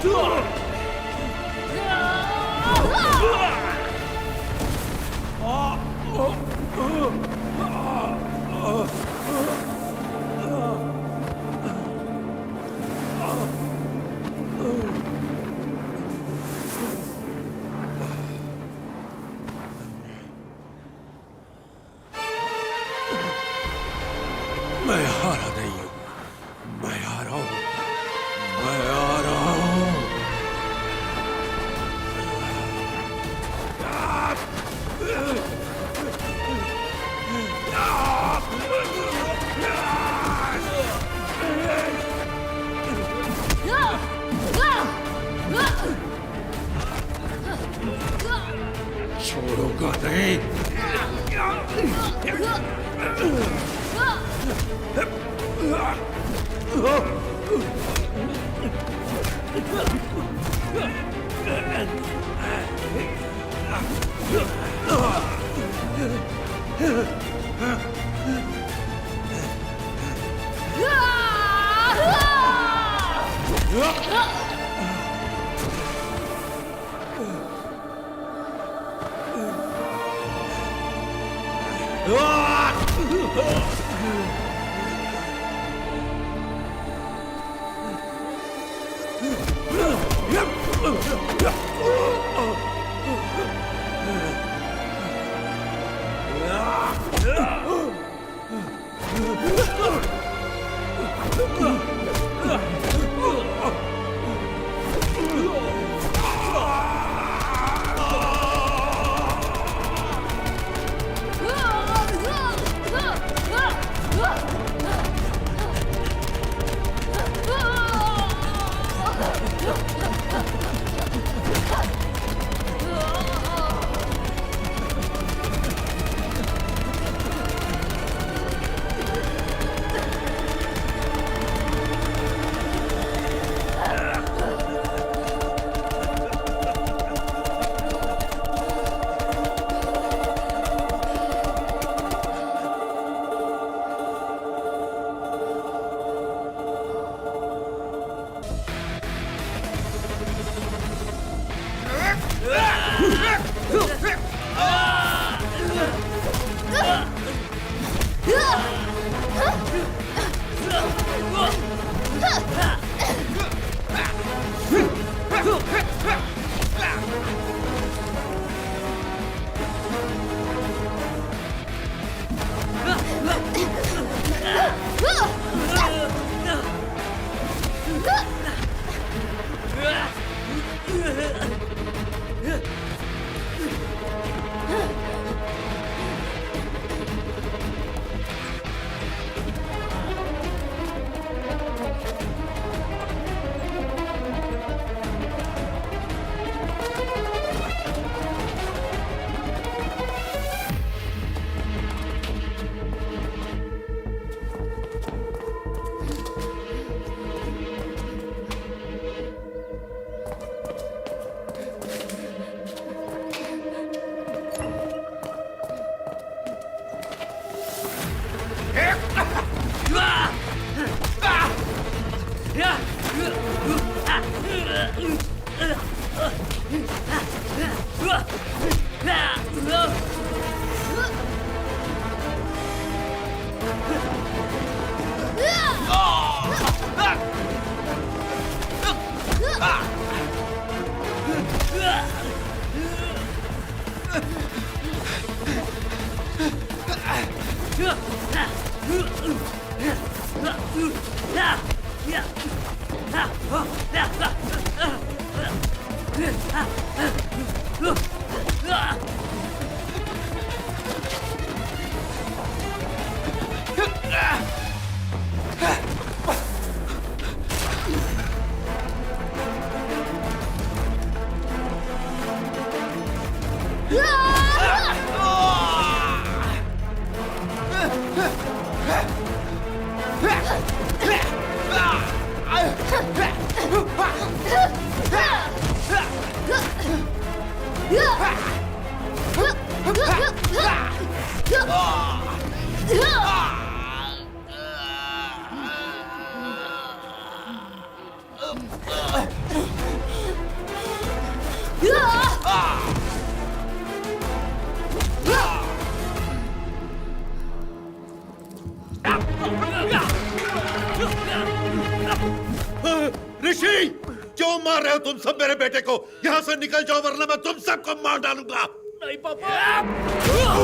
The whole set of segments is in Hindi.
मैं हारा नहीं हूँ, मैं हारा हूँ, मैं हारा हूँ। छोड़ूंगा नहीं। ऋषि, क्यों मार रहे हो तुम सब मेरे बेटे को? यहाँ से निकल जाओ वरना मैं तुम सबको मार डालूंगा। नहीं पापा।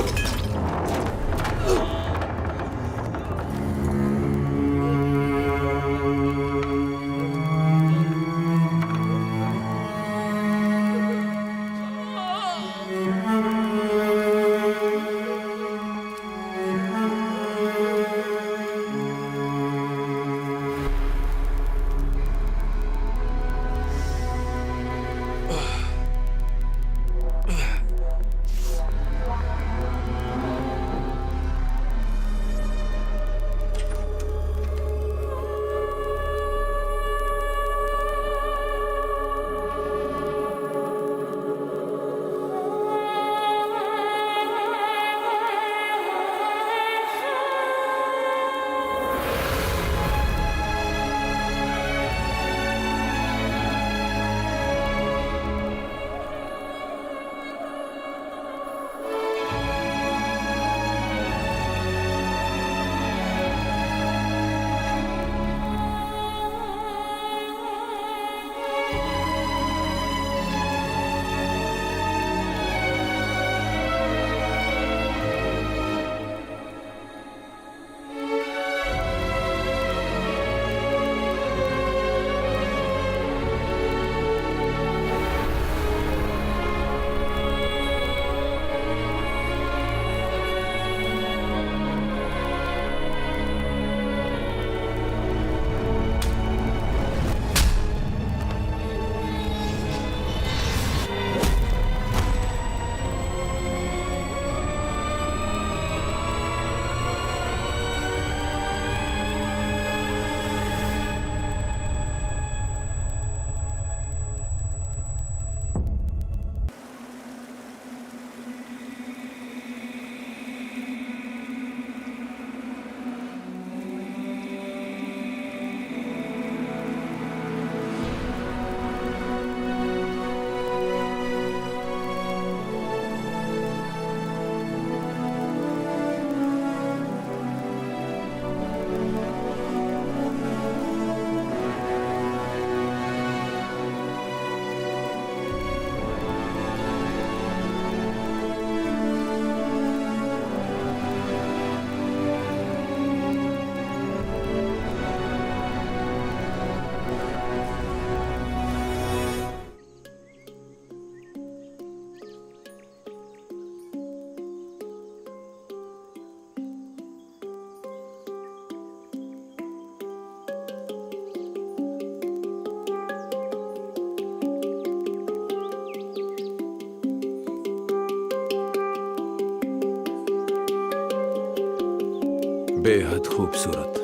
बेहद खूबसूरत।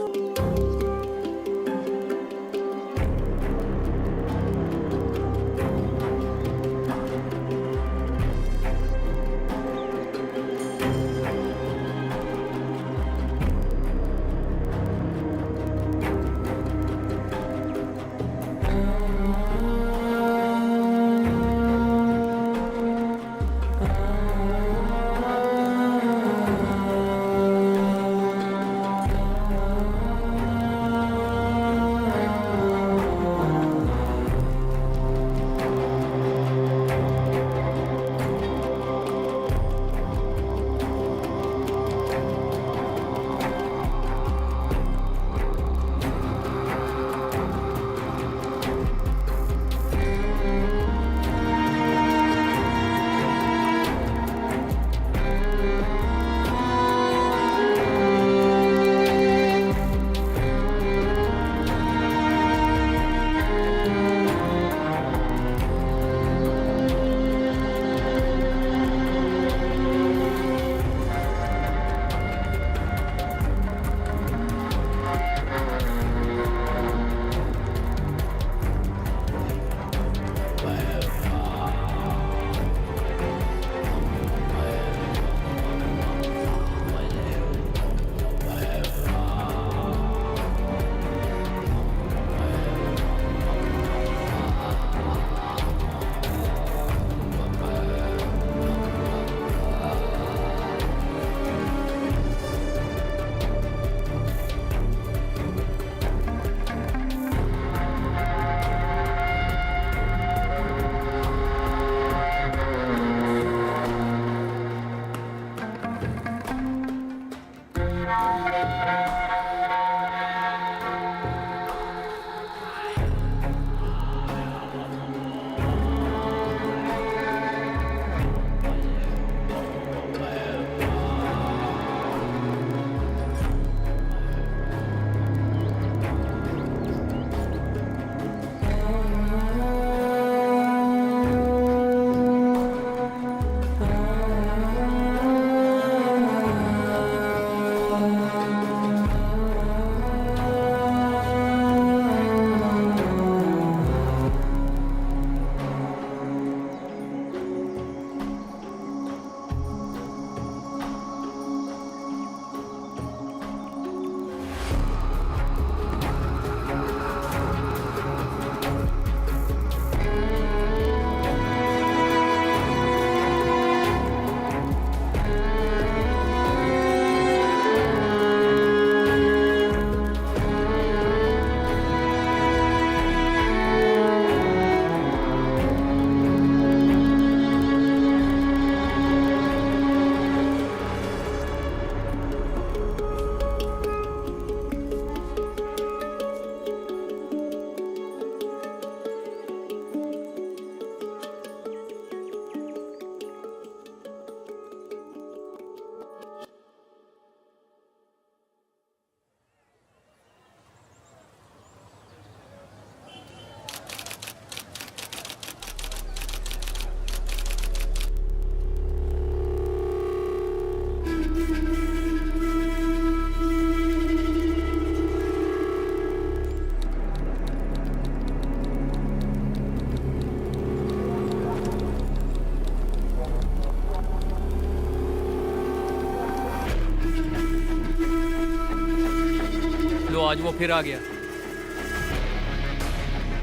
आज वो फिर आ गया।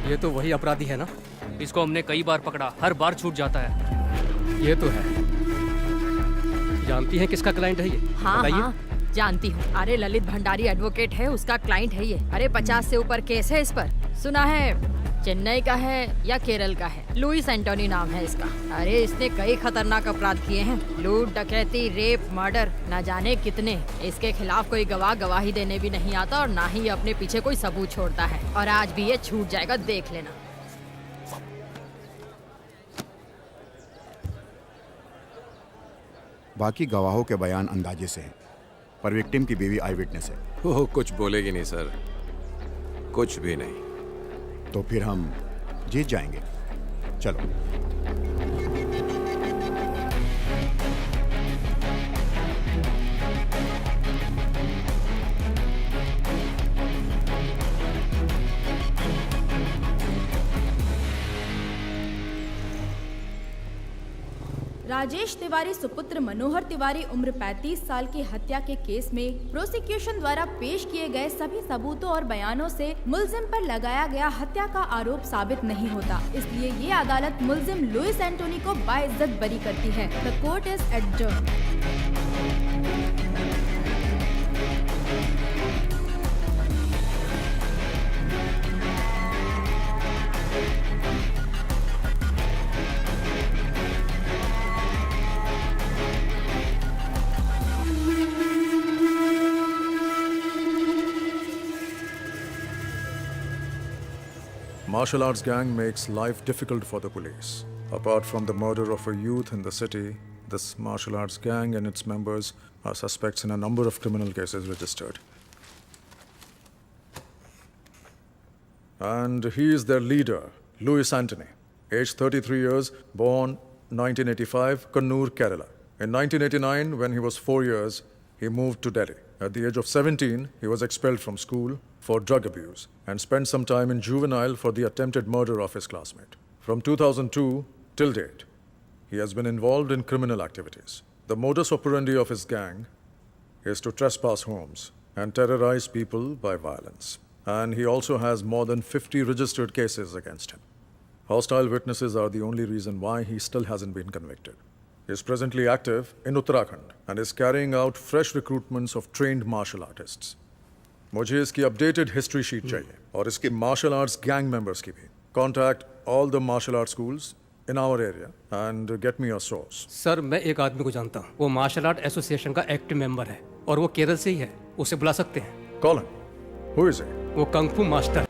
ये तो वही अपराधी है ना? इसको हमने कई बार पकड़ा, हर बार छूट जाता है। ये तो है। जानती हैं किसका क्लाइंट है ये? हाँ बताइए। हाँ जानती हूँ। अरे ललित भंडारी एडवोकेट है, उसका क्लाइंट है ये। अरे 50 से ऊपर केस है इस पर। सुना है चेन्नई का है या केरल का है। लुइस एंटोनी नाम है इसका। अरे इसने कई खतरनाक अपराध किए हैं, लूट, डकैती, रेप, मर्डर, न जाने कितने। इसके खिलाफ कोई गवाह गवाही देने भी नहीं आता और ना ही अपने पीछे कोई सबूत छोड़ता है। और आज भी ये छूट जाएगा, देख लेना। बाकी गवाहों के बयान अंदाजे से हैं, पर विक्टिम की बीवी आई विटनेस है। वो कुछ बोलेगी नहीं सर, कुछ भी नहीं। तो फिर हम जीत जाएंगे। चलो। राजेश तिवारी सुपुत्र मनोहर तिवारी उम्र 35 साल की हत्या के केस में प्रोसिक्यूशन द्वारा पेश किए गए सभी सबूतों और बयानों से मुलजिम पर लगाया गया हत्या का आरोप साबित नहीं होता। इसलिए ये अदालत मुलजिम लुइस एंटोनी को बाइज्जत बरी करती है। The court is adjourned. Martial arts gang makes life difficult for the police. Apart from the murder of a youth in the city, this martial arts gang and its members are suspects in a number of criminal cases registered. And he is their leader, Louis Antony, aged 33 years, born 1985, Kannur, Kerala. In 1989, when he was 4 years, he moved to Delhi. At the age of 17, he was expelled from school for drug abuse and spent some time in juvenile for the attempted murder of his classmate. From 2002 till date, he has been involved in criminal activities. The modus operandi of his gang is to trespass homes and terrorize people by violence. And he also has more than 50 registered cases against him. Hostile witnesses are the only reason why he still hasn't been convicted. He is presently active in Uttarakhand and is carrying out fresh recruitments of trained martial artists. मुझे इसकी अपडेटेड हिस्ट्री शीट चाहिए और इसके मार्शल आर्ट्स गैंग मेंबर्स की भी. Contact all the martial art schools in our area and get me a source. Sir मैं एक आदमी को जानता हूँ, वो मार्शल आर्ट एसोसिएशन का एक्टिव मेंबर है और वो केरल से ही है. उसे बुला सकते हैं. Call him. Who is it? वो कंग फू मास्टर.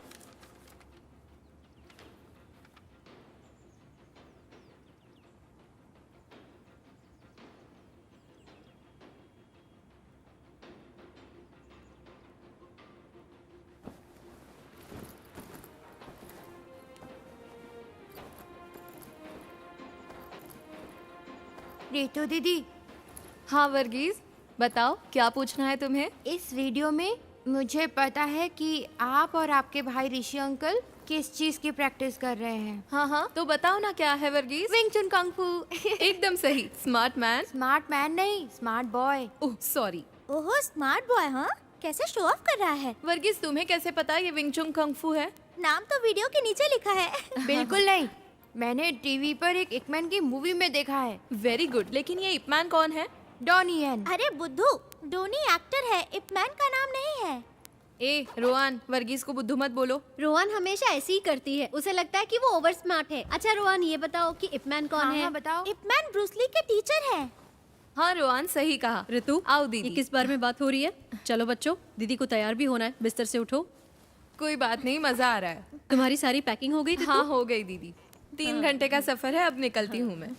रितु दीदी, हाँ वर्गीज, बताओ क्या पूछना है तुम्हें? इस वीडियो में मुझे पता है कि आप और आपके भाई ऋषि अंकल किस चीज की प्रैक्टिस कर रहे हैं. हाँ तो बताओ ना क्या है वर्गीज? विंग चुन कंग फू. एकदम सही. Smart man. स्मार्ट मैन नहीं, स्मार्ट बॉय. Oh sorry. ओहो स्मार्ट बॉय. हाँ कैसे शो ऑफ कर रहा है. वर्गीज तुम्हें कैसे पता ये विंग चुन कंग फू है? नाम तो वीडियो के नीचे लिखा है. बिल्कुल नहीं, मैंने टीवी पर एक इपमैन की मूवी में देखा है. Very good. लेकिन ये इपमैन कौन है? डॉनी यन. अरे बुद्धू, डोनी एक्टर है, इपमैन का नाम नहीं है. ए रोहन, वर्गीज को बुद्धू मत बोलो. रोहन हमेशा ऐसी ही करती है, उसे लगता है कि वो ओवर स्मार्ट है. अच्छा रोहन ये बताओ कि इपमैन कौन है? हाँ, बताओ. इपमैन ब्रूसली के टीचर है. हाँ रोहन सही कहा. ऋतु आओ दीदी. ये किस बारे में बात हो रही है? चलो बच्चों, दीदी को तैयार भी होना है, बिस्तर से उठो. कोई बात नहीं, मजा आ रहा है. तुम्हारी सारी पैकिंग हो गई? हाँ हो गई दीदी. 3 घंटे का सफर है, अब निकलती हूँ मैं.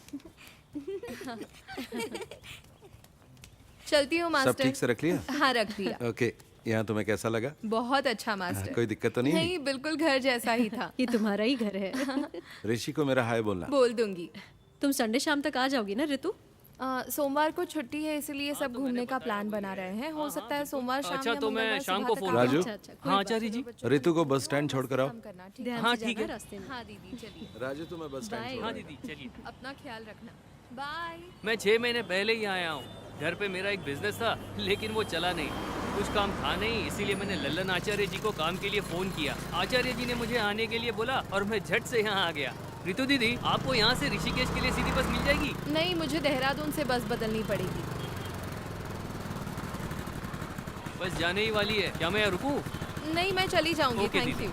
चलती हूँ मास्टर. सब ठीक से रख लिया? हाँ रख दिया. ओके. यहाँ तुम्हें कैसा लगा? बहुत अच्छा मास्टर. कोई दिक्कत तो नहीं? नहीं, बिल्कुल घर जैसा ही था. ये तुम्हारा ही घर है. ऋषि को मेरा हाय बोलना. बोल दूंगी. तुम संडे शाम तक आ जाओगी ना ऋतु? सोमवार को छुट्टी है, इसलिए सब घूमने का प्लान बना रहे हैं. हो सकता है सोमवार शाम अच्छा, या तो मैं मंगलवार शाम सुबह को तक फोन- आ राजू? जाऊं. हाँ आचार्य जी. ऋतु को बस स्टैंड छोड़ कर आओ. काम करना, ठीक है? ध्यान हाँ, से ठीक जाना है. रास्ते में. हाँ दीदी चलिए. राजू तुम्हें बस स्टैंड Bye. छोड़ हाँ आओ. दीदी चलिए. अपना ख्याल रखना. बाय. मैं 6 महीने पहले ही आया हूँ. घर पे मेरा एक बिजनेस था लेकिन वो चला नहीं, कुछ काम था नहीं, इसीलिए मैंने लल्लन आचार्य जी को काम के लिए फोन किया। आचार्य जी ने मुझे आने के लिए बोला और मैं झट से यहाँ आ गया। रितु दीदी, आपको यहाँ से ऋषिकेश के लिए सीधी बस मिल जाएगी? नहीं, मुझे देहरादून से बस बदलनी पड़ेगी। बस जाने ही वाली है, क्या मैं यहाँ रुकूं? नहीं, मैं चली जाऊंगी। ओके थैंक दीदी। यू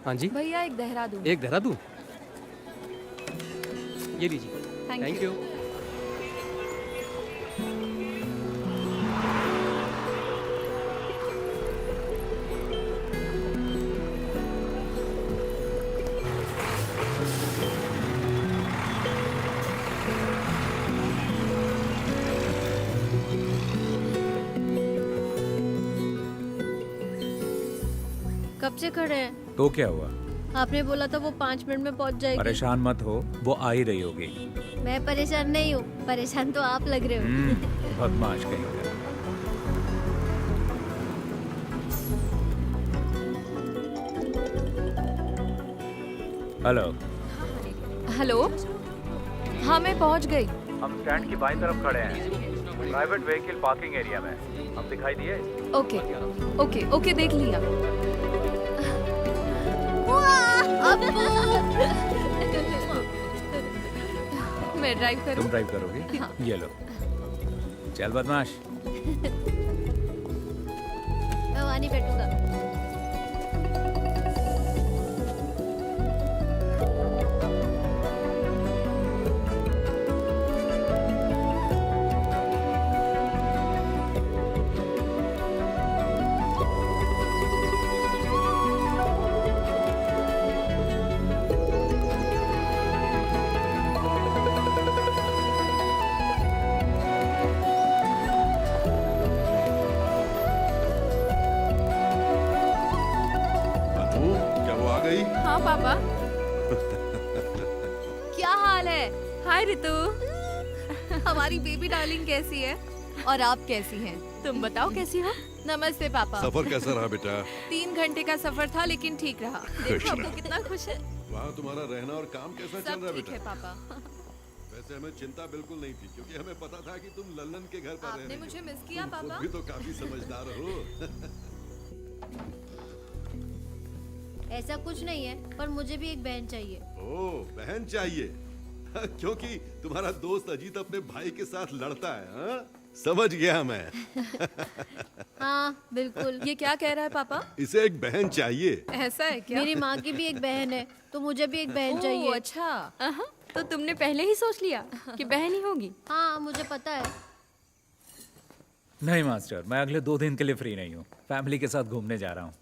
हाँ जी, भैया। एक देहरादून। एक देहरादून, ये लीजिए। Thank you. कब से खड़े हैं? तो क्या हुआ? आपने बोला था वो 5 मिनट में पहुंच जाएगी। परेशान मत हो, वो आ ही रही होगी। मैं परेशान नहीं हूँ, परेशान तो आप लग रहे हो। बदमाश कहीं का। हेलो। हेलो। हाँ, मैं पहुंच गई। हम स्टैंड की बाईं तरफ खड़े हैं, प्राइवेट व्हीकल पार्किंग एरिया में। हम दिखाई दिए? ओके ओके ओके, देख लिया। मैं ड्राइव करूं? तुम ड्राइव करोगी? हाँ। ये लो। चल बदमाश। मैं वहाँ नहीं बैठूंगा। हाँ पापा। क्या हाल है? हाय रितु। हमारी बेबी डार्लिंग कैसी है? और आप कैसी हैं? तुम बताओ कैसी हो? नमस्ते पापा। सफर कैसा रहा बेटा? 3 घंटे का सफर था लेकिन ठीक रहा। देखो आपको कितना खुश है। वहाँ तुम्हारा रहना और काम कैसा चल सब रहा है ठीक बेटा? है पापा। वैसे हमें चिंता बिल्कुल नहीं थी क्योंकि हमें पता था कि तुम लल्लन के घर पर रह आपने रही हो। मुझे मिस किया तुम खुद पापा? भी तो काफी समझदार हो। ऐसा कुछ नहीं है, पर मुझे भी एक बहन चाहिए। ओह, बहन चाहिए? क्योंकि तुम्हारा दोस्त अजीत अपने भाई के साथ लड़ता है, हाँ? समझ गया मैं। हाँ बिल्कुल। ये क्या कह रहा है पापा? इसे एक बहन चाहिए। ऐसा है क्या? मेरी माँ की भी एक बहन है, तो मुझे भी एक बहन चाहिए। ओह, अच्छा। तो तुमने पहले ही सोच लिया कि बहन ही होगी? हाँ, मुझे पता है। नहीं मास्टर, मैं अगले 2 दिन के लिए फ्री नहीं हूँ। फैमिली के साथ घूमने जा रहा हूँ।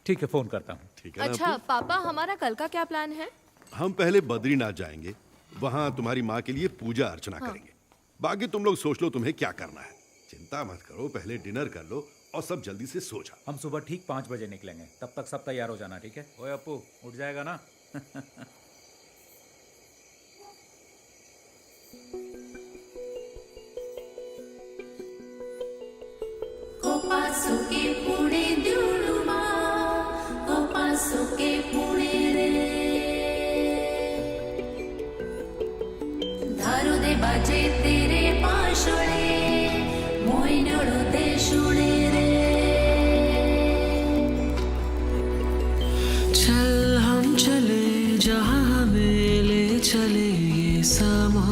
ठीक है, फोन करता हूँ। ठीक है ना अच्छा पापा, हमारा कल का क्या प्लान है? हम पहले बद्रीनाथ जाएंगे, वहाँ तुम्हारी माँ के लिए पूजा अर्चना करेंगे। बाकी तुम लोग सोच लो तुम्हें क्या करना है। चिंता मत करो, पहले डिनर कर लो और सब जल्दी से सो जाओ। हम सुबह ठीक 5 बजे निकलेंगे, तब तक सब तैयार हो जाना, ठीक है? ओए अप्पू, उठ जाएगा ना? बाजे तेरे पाशोळे मोइनोळो ते शुणे रे चल हम चले जहाँ हमें ले चले ये समा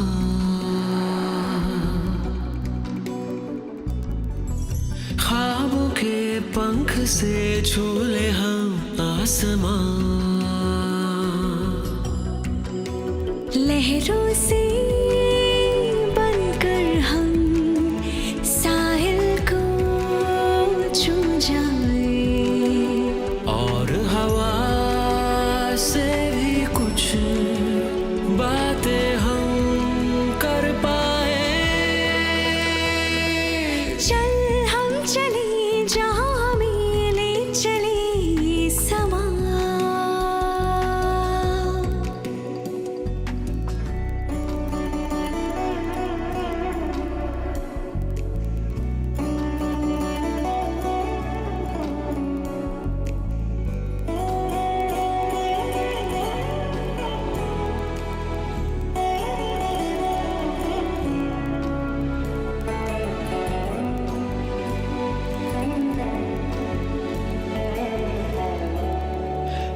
ख्वाबों के पंख से झूले हम आसमां लहरों से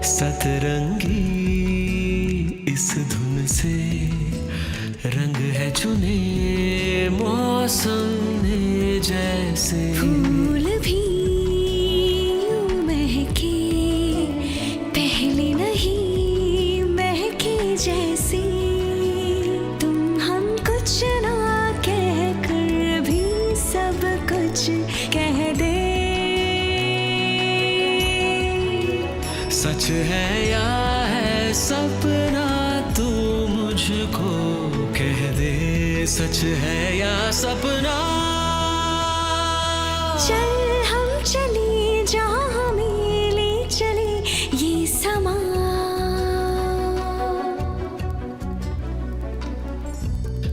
सतरंगी इस धुन से रंग है चुने मौसम ने जैसे। फूल भी यूं महके पहले नहीं महके जैसे। तुम हम कुछ ना कह कर भी सब कुछ कह दे। सच है या है सपना तू मुझको कह दे। सच है या सपना। चल हम चले जहाँ हमें ले चले ये समा।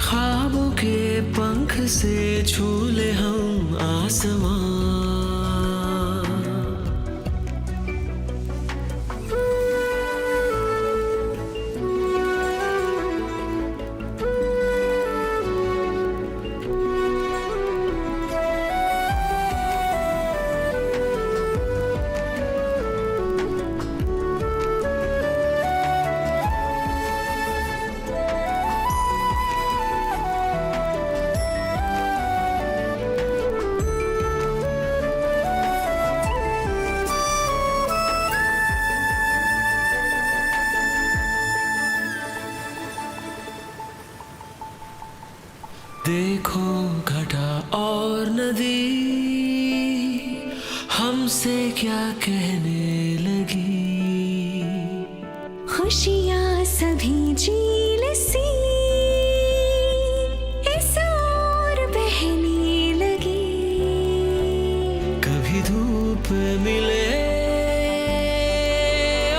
ख्वाबों के पंख से छू ले हम आसमां। देखो घटा और नदी हमसे क्या कहने लगी। खुशियाँ सभी झील सी इस ओर बहने लगी। कभी धूप मिले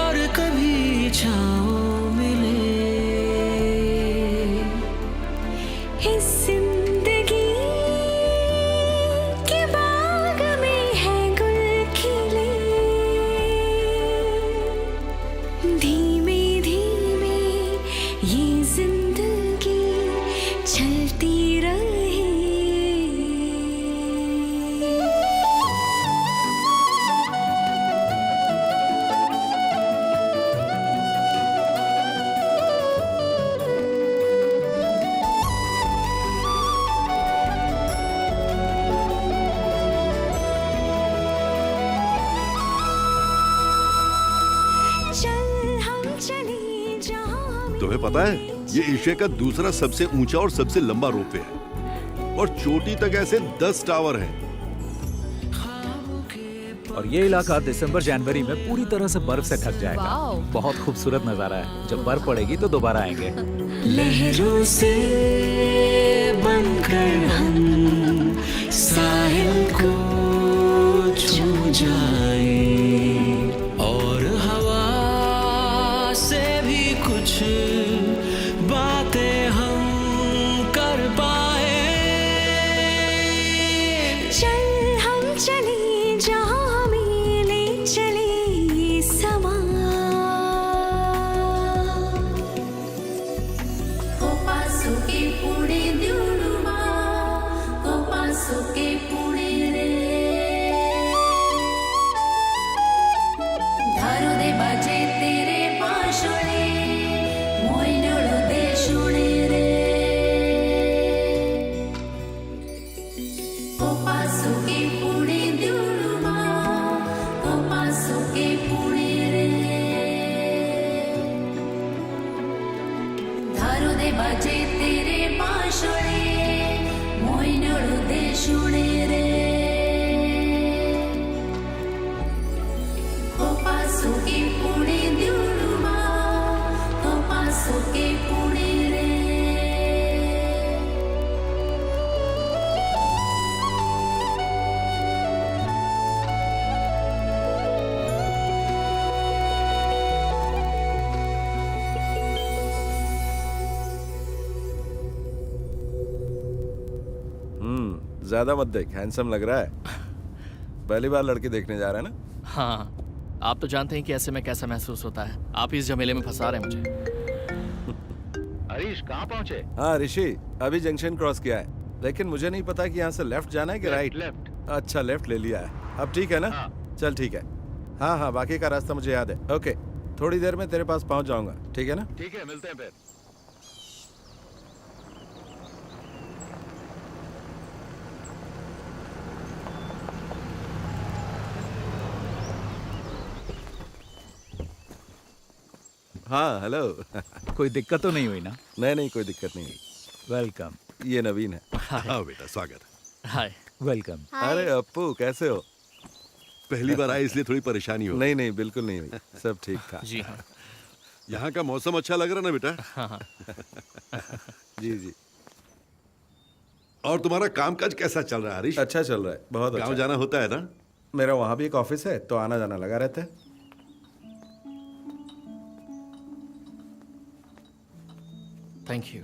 और कभी छाँव मिले। इस जिंदगी के बाग में है गुल खिले। धीमे धीमे ये जिंदगी चलती रहे। तुम्हें पता है ये एशिया का दूसरा सबसे ऊंचा और सबसे लंबा रोपवे है और चोटी तक ऐसे 10 टावर हैं। और ये इलाका दिसंबर जनवरी में पूरी तरह से बर्फ से ढक जाएगा। बहुत खूबसूरत नजारा है। जब बर्फ पड़ेगी तो दोबारा आएंगे। लहरों से बनकर हम साहिल को छू जाएं और हवा से भी कुछ बातें हम कर पाए। चल हम चले जहाँ हमें ले चले ये समा। कोपासुके पुणे द्युडुमा कोपासुके पुणे रे धारो दे बाजे तेरे पाशोळे मोइनोळो दे शुणे रे कोपासुके पुणे द्युडुमा कोपासुके पुणे रे धारो दे बाजे तेरे पाशोळे मोइनोळो दे शुणे रे कोपासुके पुणे द्युडुमा कोपासुके पुणे रे। ज्यादा मत देख, हैंडसम लग रहा है। पहली बार लड़की देखने जा रहा है ना? हाँ, आप तो जानते हैं कि ऐसे में कैसा महसूस होता है। आप इस झमेले में फंसा रहे हैं मुझे। हरीश कहाँ पहुँचे? हाँ ऋषि, अभी जंक्शन क्रॉस किया है, लेकिन मुझे नहीं पता कि यहाँ से लेफ्ट जाना है कि राइट। लेफ्ट। अच्छा, लेफ्ट ले लिया है। अब ठीक है ना? चल ठीक है। हाँ हाँ, बाकी का रास्ता मुझे याद है। ओके थोड़ी देर में तेरे पास पहुंच जाऊंगा, ठीक है ना? ठीक है, मिलते हैं फिर। हाँ, हेलो। कोई दिक्कत तो नहीं हुई ना? नहीं, कोई दिक्कत नहीं हुई। वेलकम। ये नवीन है। हाँ बेटा, स्वागत। हाय। वेलकम। अरे अप्पू, कैसे हो? पहली बार आए इसलिए थोड़ी परेशानी हो। नहीं, बिल्कुल नहीं हुई, सब ठीक था। जी हाँ। यहाँ का मौसम अच्छा लग रहा ना बेटा? हाँ। जी। और तुम्हारा कामकाज कैसा चल रहा है हरीश? अच्छा चल रहा है, बहुत अच्छा। गाँव जाना होता है ना? मेरा वहाँ भी एक ऑफिस है, तो आना जाना लगा रहता है। Thank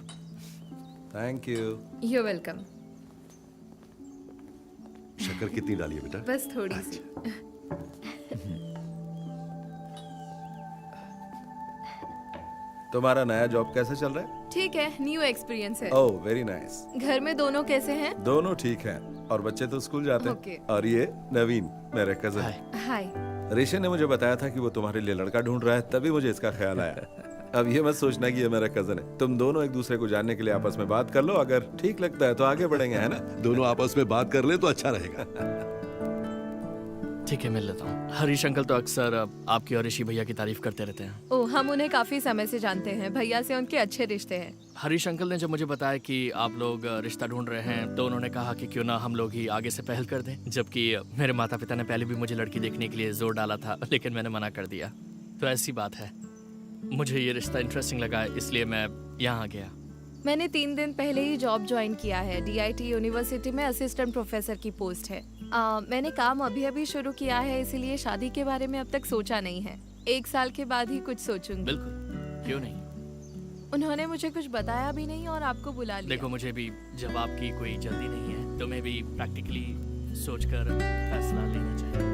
you. You welcome. शक्कर कितनी डाली है बेटा? बस थोड़ी सी। तुम्हारा नया जॉब कैसा चल रहा है? ठीक है, न्यू एक्सपीरियंस है। ओह, वेरी नाइस। घर में दोनों कैसे हैं? दोनों ठीक हैं, और बच्चे तो स्कूल जाते हैं। Okay. और ये नवीन, मेरे कजन। हाय। ऋषि ने मुझे बताया था कि वो तुम्हारे लिए लड़का ढूंढ रहा है, तभी मुझे इसका ख्याल आया। अब ये मत सोचना कि ये मेरा कजन है। तुम दोनों एक दूसरे को जानने के लिए आपस में बात कर लो, अगर ठीक लगता है तो आगे बढ़ेंगे, है ना? दोनों आपस में बात कर ले तो अच्छा रहेगा। ठीक है, मिल लेता हूँ। हरीश अंकल तो अक्सर आपकी और ऋषि भैया की तारीफ करते रहते हैं। ओह, हम उन्हें काफी समय से जानते हैं। भैया से उनके अच्छे रिश्ते हैं। हरीश अंकल ने जब मुझे बताया कि आप लोग रिश्ता ढूंढ रहे हैं, तो उन्होंने कहा कि क्यों ना हम लोग ही आगे से पहल कर दें। जबकि मेरे माता पिता ने पहले भी मुझे लड़की देखने के लिए जोर डाला था, लेकिन मैंने मना कर दिया। तो ऐसी बात है, मुझे ये रिश्ता इंटरेस्टिंग लगा, इसलिए मैं यहाँ गया। मैंने 3 दिन पहले ही जॉब ज्वाइन किया है। DIT यूनिवर्सिटी में असिस्टेंट प्रोफेसर की पोस्ट है। मैंने काम अभी शुरू किया है, इसीलिए शादी के बारे में अब तक सोचा नहीं है। 1 साल के बाद ही कुछ सोचूंगी। बिल्कुल, क्यों नहीं। उन्होंने मुझे कुछ बताया भी नहीं और आपको बुला लिया। देखो, मुझे भी जवाब की कोई जल्दी नहीं है, तो मैं भी प्रैक्टिकली सोचकर फैसला लेना चाहिए।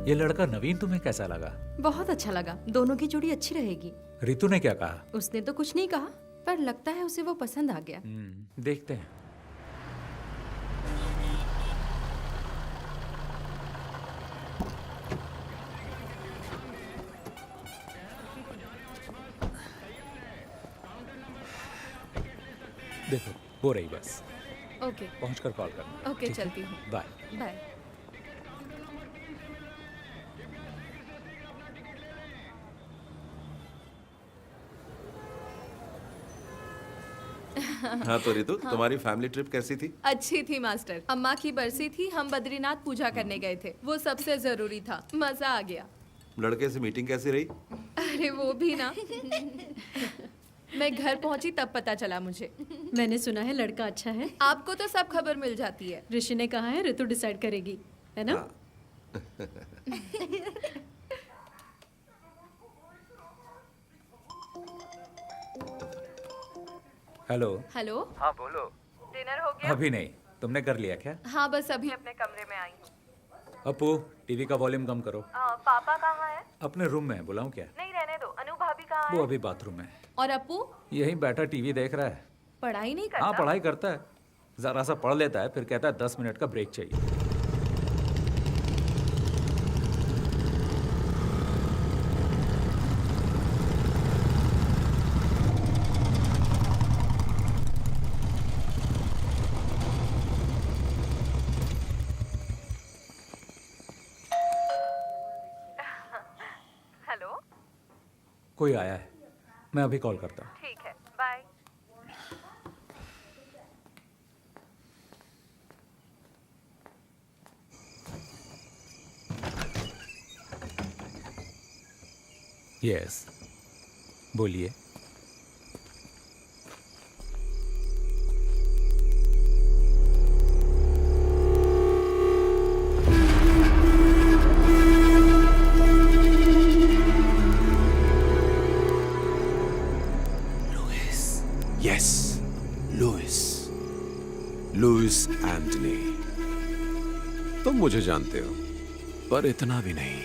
ये लड़का नवीन तुम्हें कैसा लगा? बहुत अच्छा लगा। दोनों की जोड़ी अच्छी रहेगी। रितु ने क्या कहा? उसने तो कुछ नहीं कहा, पर लगता है उसे वो पसंद आ गया। देखते हैं। देखो, हो रही बस। ओके। पहुंचकर कॉल करना। ओके, चलती हूँ। बाय। बाय। हाँ तो रितु, तुम्हारी फैमिली ट्रिप कैसी थी? अच्छी थी मास्टर। अम्मा की बरसी थी, हम बद्रीनाथ पूजा करने गए थे। वो सबसे जरूरी था। मजा आ गया। लड़के से मीटिंग कैसी रही? अरे वो भी ना। मैं घर पहुंची तब पता चला मुझे। मैंने सुना है लड़का अच्छा है। आपको तो सब खबर मिल जाती है। ऋषि ने कहा है ऋतु डिसाइड करेगी, है ना? हेलो। हेलो। हाँ बोलो। डिनर हो गया? अभी नहीं। तुमने कर लिया क्या? हाँ, बस अभी अपने कमरे में आई हूँ। अपू, टीवी का वॉल्यूम कम करो। पापा कहाँ है? अपने रूम में है, बुलाऊं क्या? नहीं, रहने दो। अनु भाभी कहाँ है? वो अभी बाथरूम में। और अपू? यही बैठा टीवी देख रहा है। पढ़ाई नहीं करता? हाँ, पढ़ाई करता है। जरा सा पढ़ लेता है, फिर कहता है 10 मिनट का ब्रेक चाहिए। हेलो। कोई आया है, मैं अभी कॉल करता हूँ। ठीक है, बाय। यस, बोलिए। Louis Antony. तुम मुझे जानते हो, पर इतना भी नहीं।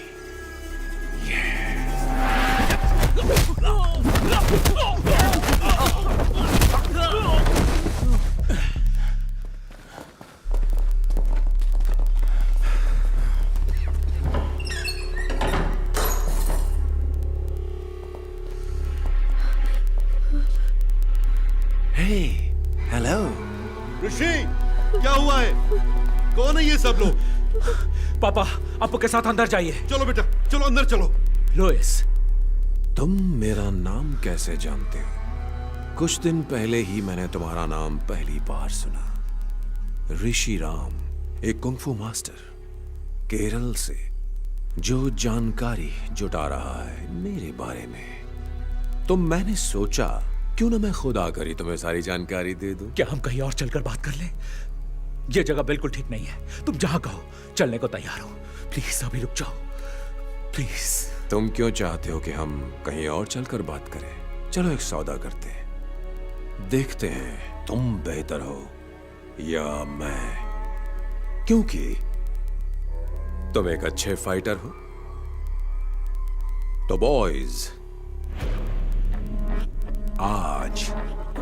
हेलो ऋषि, क्या हुआ है? कौन है ये सब लोग? पापा, अप्पू के साथ अंदर जाइए। चलो बेटा, चलो अंदर चलो। लुइस, तुम मेरा नाम कैसे जानते हो? कुछ दिन पहले ही मैंने तुम्हारा नाम पहली बार सुना। ऋषि राम, एक कुंफू मास्टर केरल से, जो जानकारी जुटा रहा है मेरे बारे में। तो मैंने सोचा क्यों ना मैं खुद आकर ही तुम्हें सारी जानकारी दे दूं। क्या हम कहीं और चलकर बात कर लें? यह जगह बिल्कुल ठीक नहीं है। तुम जहां कहो चलने को तैयार हो। प्लीज अभी रुक जाओ, प्लीज। तुम क्यों चाहते हो कि हम कहीं और चलकर बात करें? चलो एक सौदा करते हैं, देखते हैं तुम बेहतर हो या मैं, क्योंकि तुम एक अच्छे फाइटर हो। तो बॉयज, आज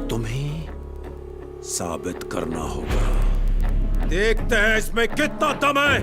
तुम्हें साबित करना होगा। देखते हैं इसमें कितना दम है।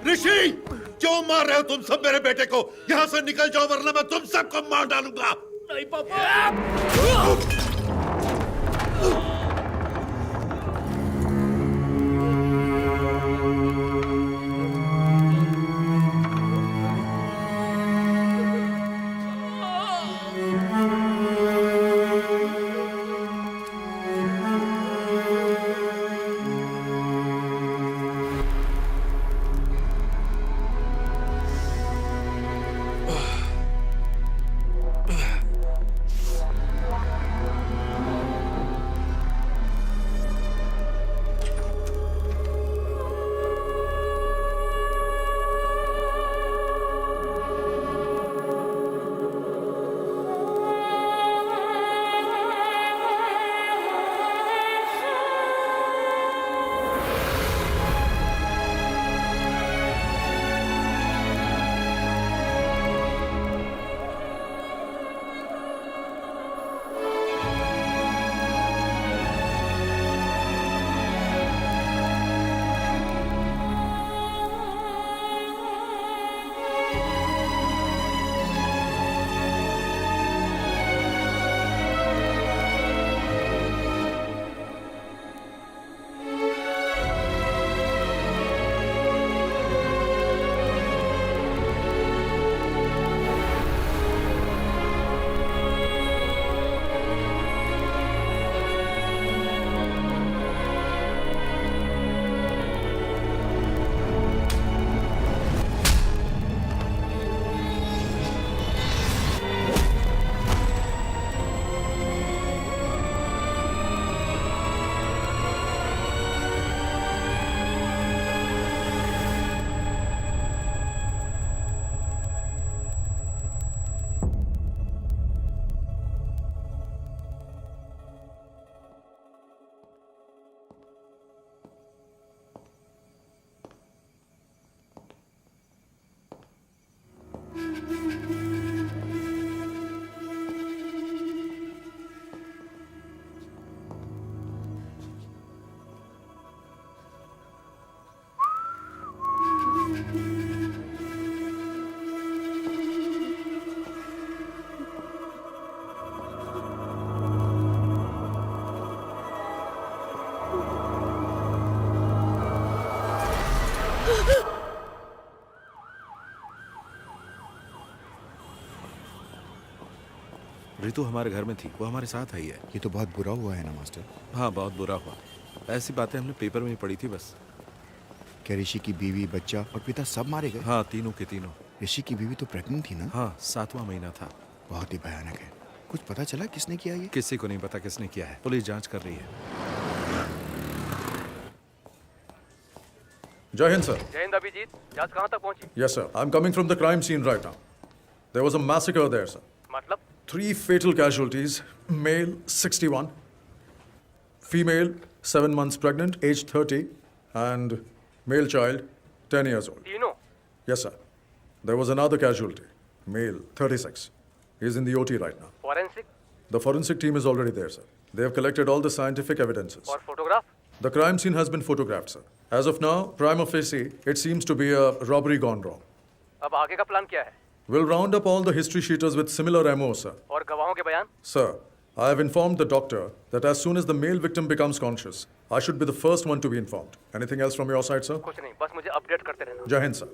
ऋषि, क्यों मार रहे हो तुम सब मेरे बेटे को? यहाँ से निकल जाओ वरना मैं तुम सबको मार डालूंगा। नहीं पापा। ऋतु हमारे घर में थी, वो हमारे साथ आई है। ये तो बहुत बुरा हुआ है ना मास्टर। हाँ, बहुत बुरा हुआ। ऐसी बातें हमने पेपर में ही पढ़ी थी बस। क्या ऋषि की बीवी, बच्चा और पिता सब मारे गए? हाँ, तीनों के तीनों। ऋषि की बीवी तो प्रेग्नेंट थी ना? हाँ, 7वां महीना था। बहुत ही भयानक है। कुछ पता चला किसने किया ये? किसी को नहीं पता किसने किया है, पुलिस जांच कर रही है। जय हिंद सर। जय हिंद अभिजीत, जांच कहाँ तक पहुंची? Yes sir, I'm coming from the crime scene right now. There was a massacre there sir. मतलब? 3 fatal casualties, male 61, female 7 months pregnant, age 30, and male child 10 years old. तीनों? Yes sir. There was another casualty, male 36. He's in the OT right now. Forensic? The forensic team is already there sir. They have collected all the scientific evidences. और photograph? The crime scene has been photographed sir. As of now, prima facie, it seems to be a robbery gone wrong. अब आगे का प्लान क्या है? We'll round up all the history sheeters with similar MO, sir. और गवाहों के बयान? Sir, I have informed the doctor that as soon as the male victim becomes conscious, I should be the first one to be informed. Anything else from your side, sir? कुछ नहीं, बस मुझे अपडेट करते रहना। Jai Hind, sir.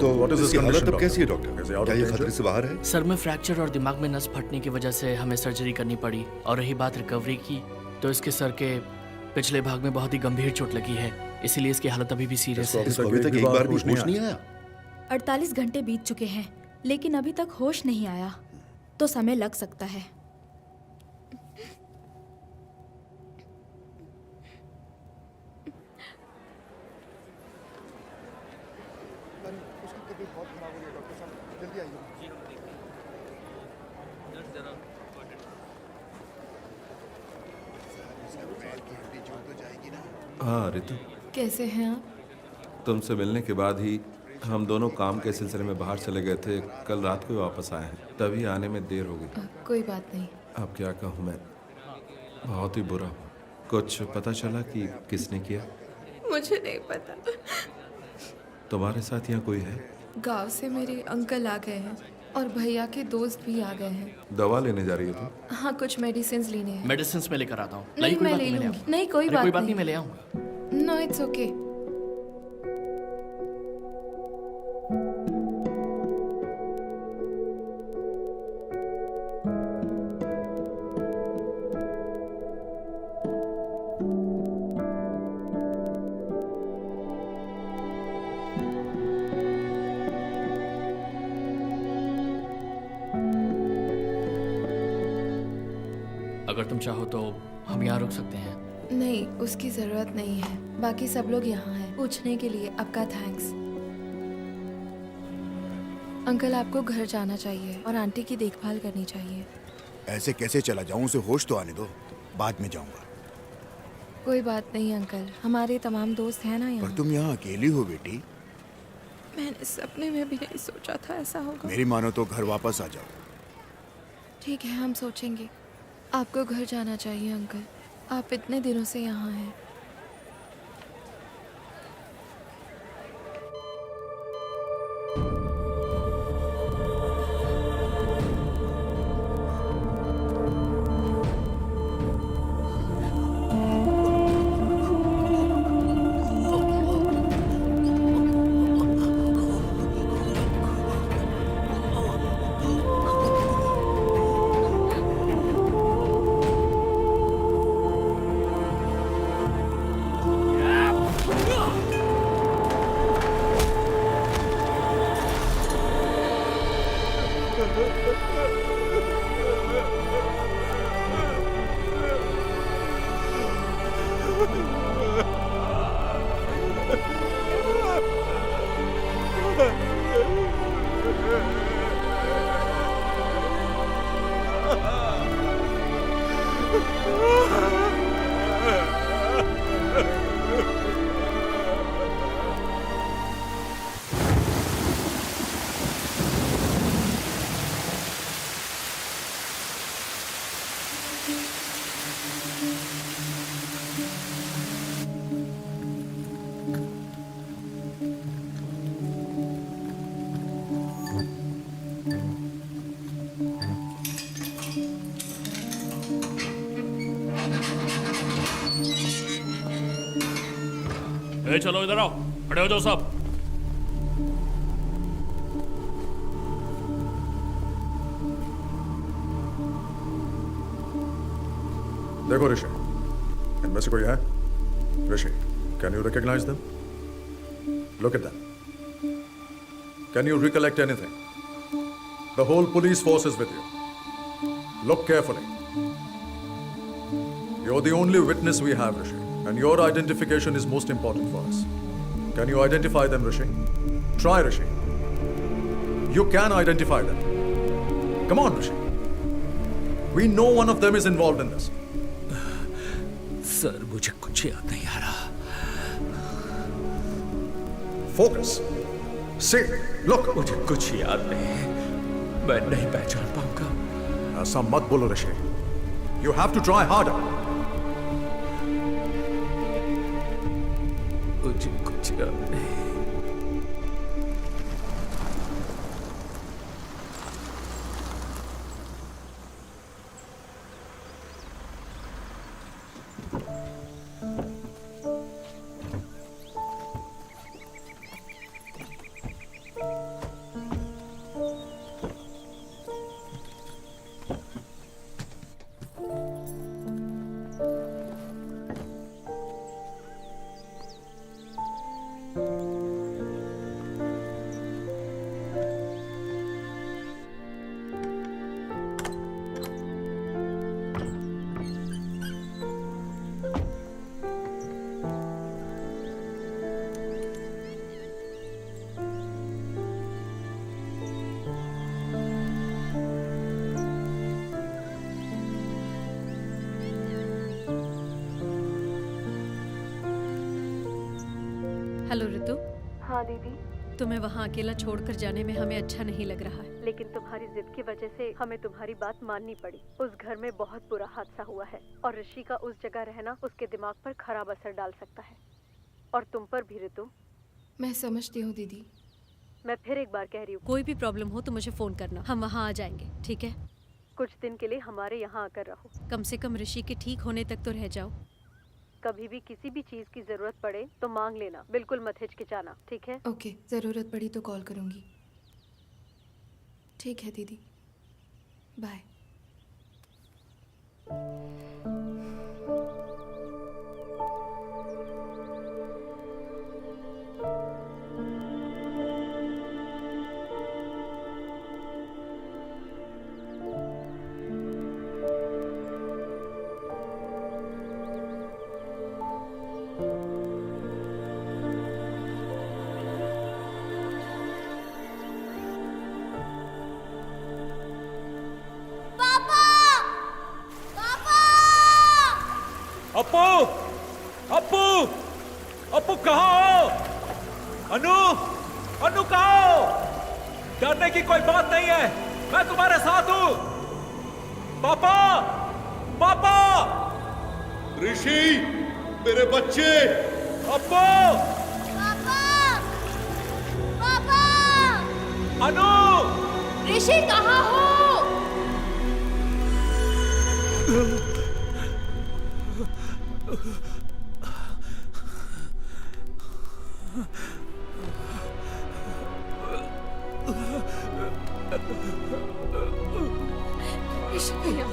तो what is his इसकी हालत condition, अब कैसी है doctor? Doctor? Is he out of क्या ये danger? खतरे से बाहर है? सर में फ्रैक्चर और दिमाग में नस फटने की वजह से हमें सर्जरी करनी पड़ी। और रही बात रिकवरी की, तो इसके सर के पिछले भाग में बहुत ही गंभीर चोट लगी है, इसीलिए इसकी हालत अभी भी सीरियस है। इसको अभी तक एक बार भी होश नहीं आया? 48 घंटे बीत चुके हैं, लेकिन अभी तक होश नहीं आया, तो समय लग सकता है। हाँ ऋतु, कैसे हैं आप? तुमसे मिलने के बाद ही हम दोनों काम के सिलसिले में बाहर चले गए थे। कल रात को वापस आए हैं, तभी आने में देर हो गई। कोई बात नहीं। अब क्या कहूँ मैं, बहुत ही बुरा। कुछ पता चला कि किसने किया? मुझे नहीं पता। तुम्हारे साथ यहाँ कोई है? गांव से मेरे अंकल आ गए हैं और भैया के दोस्त भी आ गए हैं। दवा लेने जा रही हो तुम? हाँ, कुछ मेडिसिन लेने हैं। मेडिसिन में लेकर आता हूँ। नहीं, मैं ले लूंगी। नहीं, कोई बात नहीं, मैं ले आऊंगा। No, it's okay. अगर तुम चाहो तो हम यहाँ रुक सकते हैं। नहीं, उसकी जरूरत नहीं है। बाकी सब लोग यहाँ हैं। पूछने के लिए आपका थैंक्स। अंकल, आपको घर जाना चाहिए और आंटी की देखभाल करनी चाहिए। ऐसे कैसे चला जाऊं? उसे होश तो आने दो, बाद में जाऊंगा। कोई बात नहीं अंकल, हमारे तमाम दोस्त हैं ना पर यहाँ। तुम यहाँ अकेली हो बेटी। मैंने सपने में भी नहीं सोचा था ऐसा होगा। मेरी मानो तो घर वापस आ जाओ। ठीक है, हम सोचेंगे। आपको घर जाना चाहिए अंकल, आप इतने दिनों से यहाँ हैं। चलो इधर आओ, खड़े हो जाओ सब। देखो ऋषि, इनमें से कोई है? Rishi, can you recognise them? Look at them. Can you recollect anything? The whole police force is with you. Look carefully. You're the only witness we have, Rishi, and your identification is most important for us. Can you identify them, Rishi? Try, Rishi. You can identify them. Come on, Rishi. We know one of them is involved in this. Sir, मुझे कुछ याद नहीं आ रहा। Focus. See, look. मुझे कुछ याद नहीं, मैं नहीं पहचान पाऊंगा। ऐसा मत बोलो, ऋषि। You have to try harder. मुझे कुछ याद नहीं। हेलो ऋतु। हाँ दीदी। तुम्हें वहाँ अकेला छोड़कर जाने में हमें अच्छा नहीं लग रहा है, लेकिन तुम्हारी जिद की वजह से हमें तुम्हारी बात माननी पड़ी। उस घर में बहुत बुरा हादसा हुआ है और ऋषि का उस जगह रहना उसके दिमाग पर खराब असर डाल सकता है, और तुम पर भी ऋतु। मैं समझती हूँ दीदी। मैं फिर एक बार कह रही हूँ, कोई भी प्रॉब्लम हो तो मुझे फोन करना, हम वहाँ आ जाएंगे, ठीक है? कुछ दिन के लिए हमारे यहाँ आकर रहो, कम से कम ऋषि के ठीक होने तक तो रह जाओ। कभी भी किसी भी चीज की जरूरत पड़े तो मांग लेना, बिल्कुल मत हिचकिचाना, ठीक है? ओके, जरूरत पड़ी तो कॉल करूंगी। ठीक है दीदी, बाय। पापा अप्पू, अप्पू, अप्पू कहाँ हो? अनु, अनु कहाँ हो? डरने की कोई बात नहीं है, मैं तुम्हारे साथ हूं। पापा, पापा, ऋषि, मेरे बच्चे, अप्पू, पापा, पापा, अनु, ऋषि कहाँ हो? ऋषि भैया,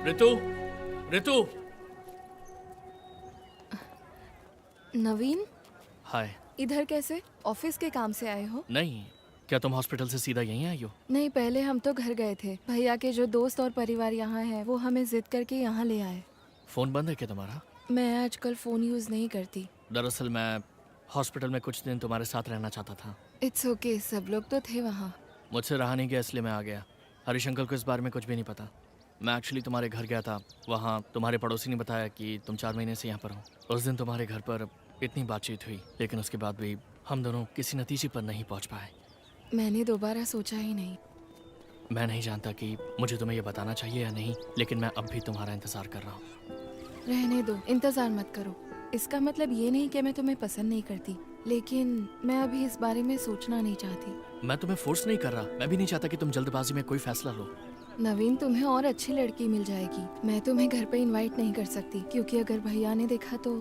ऋतु, ऋतु। नवीन, हाय। इधर कैसे? ऑफिस के काम से आए हो? नहीं, क्या तुम हॉस्पिटल से सीधा यहीं आई हो? नहीं, पहले हम तो घर गए थे। भैया के जो दोस्त और परिवार यहाँ है वो हमें जिद करके यहाँ ले आए। फोन बंद है क्या तुम्हारा? मैं आजकल फोन यूज नहीं करती। दरअसल मैं हॉस्पिटल में कुछ दिन तुम्हारे साथ रहना चाहता था। इट्स ओके, सब लोग तो थे वहाँ। मुझसे रहा नहीं गया इसलिए मैं आ गया। हरीश अंकल को इस बारे में कुछ भी नहीं पता। मैं एक्चुअली तुम्हारे घर गया था, वहाँ तुम्हारे पड़ोसी ने बताया कि तुम 4 महीने से यहाँ पर हो। उस दिन तुम्हारे घर पर इतनी बातचीत हुई, लेकिन उसके बाद भी हम दोनों किसी नतीजे पर नहीं पहुँच पाए। मैंने दोबारा सोचा ही नहीं। मैं नहीं जानता कि मुझे तुम्हें ये बताना चाहिए या नहीं, लेकिन मैं अब भी तुम्हारा इंतज़ार कर रहा हूँ। रहने दो, इंतज़ार मत करो। इसका मतलब ये नहीं कि मैं तुम्हें पसंद नहीं करती, लेकिन मैं अभी इस बारे में सोचना नहीं चाहती। मैं तुम्हें फोर्स नहीं कर रहा, मैं भी नहीं चाहता कि तुम जल्दबाजी में कोई फैसला लो। नवीन, तुम्हें और अच्छी लड़की मिल जाएगी। मैं तुम्हें घर पे इनवाइट नहीं कर सकती, क्योंकि अगर भैया ने देखा तो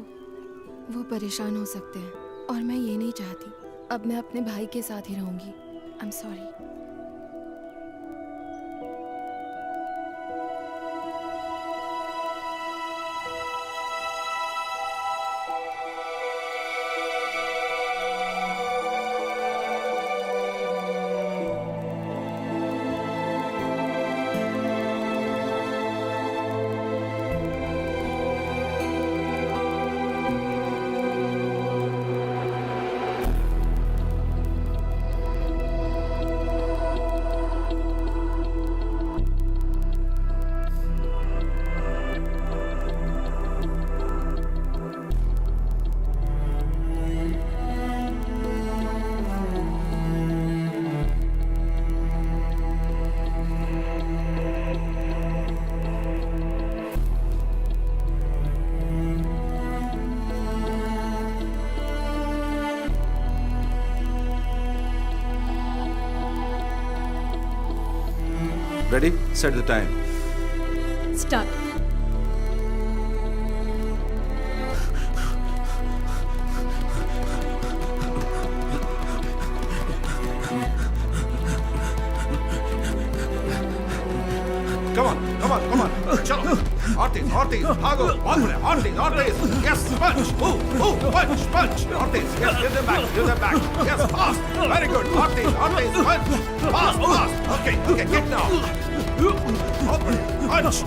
वो परेशान हो सकते हैं, और मैं ये नहीं चाहती। अब मैं अपने भाई के साथ ही रहूंगी। I am sorry. Ready? Set the time. Start. Come on, come on, come on. Chalo. Ortiz, Ortiz, Hago, Andre, Ortiz, Ortiz. Yes, punch. Punch, punch. Ortiz, yes, give them back. Yes, fast. Very good. Ortiz, Ortiz, punch. Fast. Okay, kick now. Andre, punch.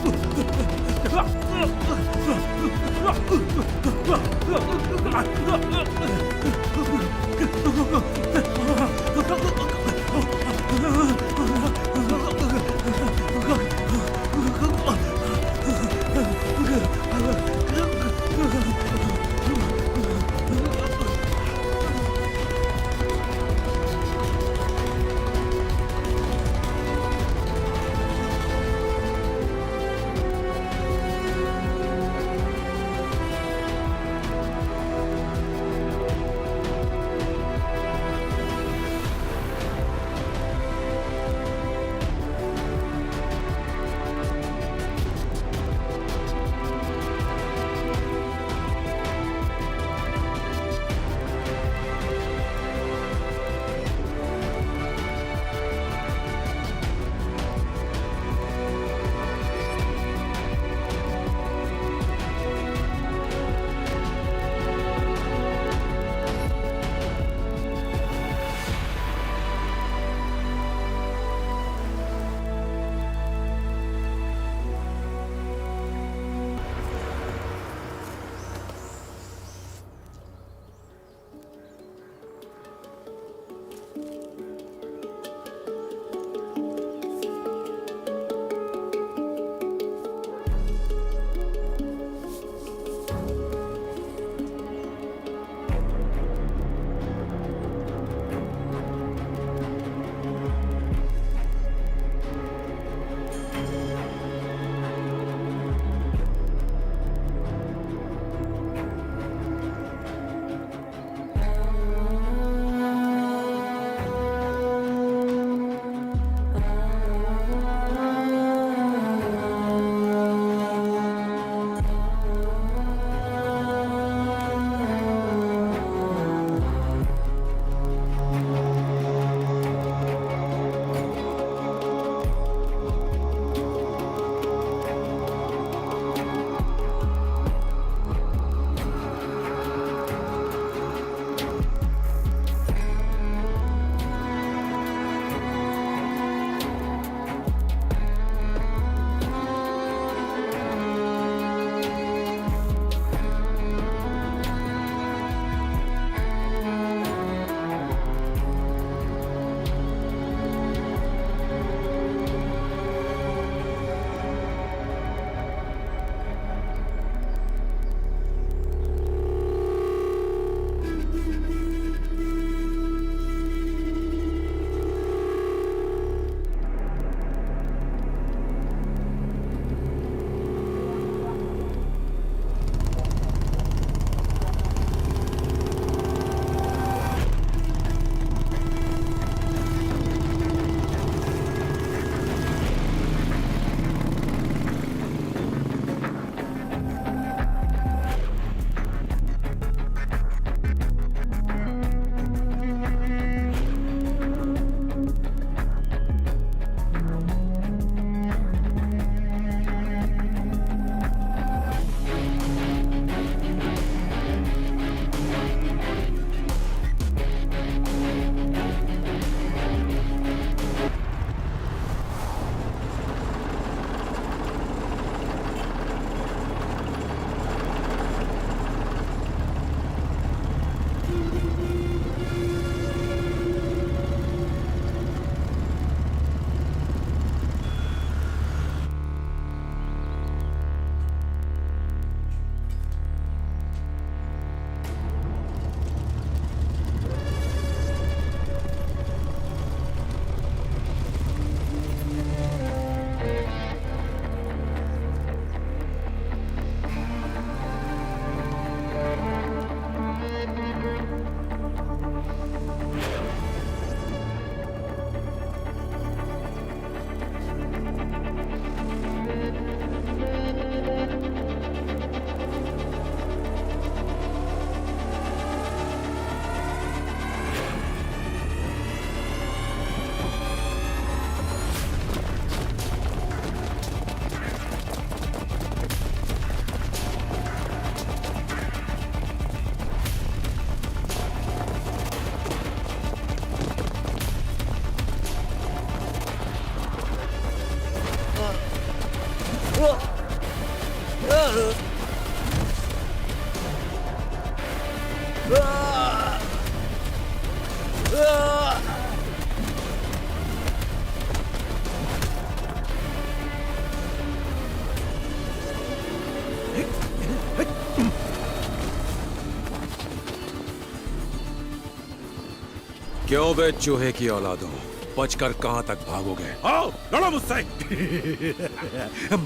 क्यों बे चूहे की औलादों, बचकर कहां तक भागोगे? आओ लड़ो मुझसे।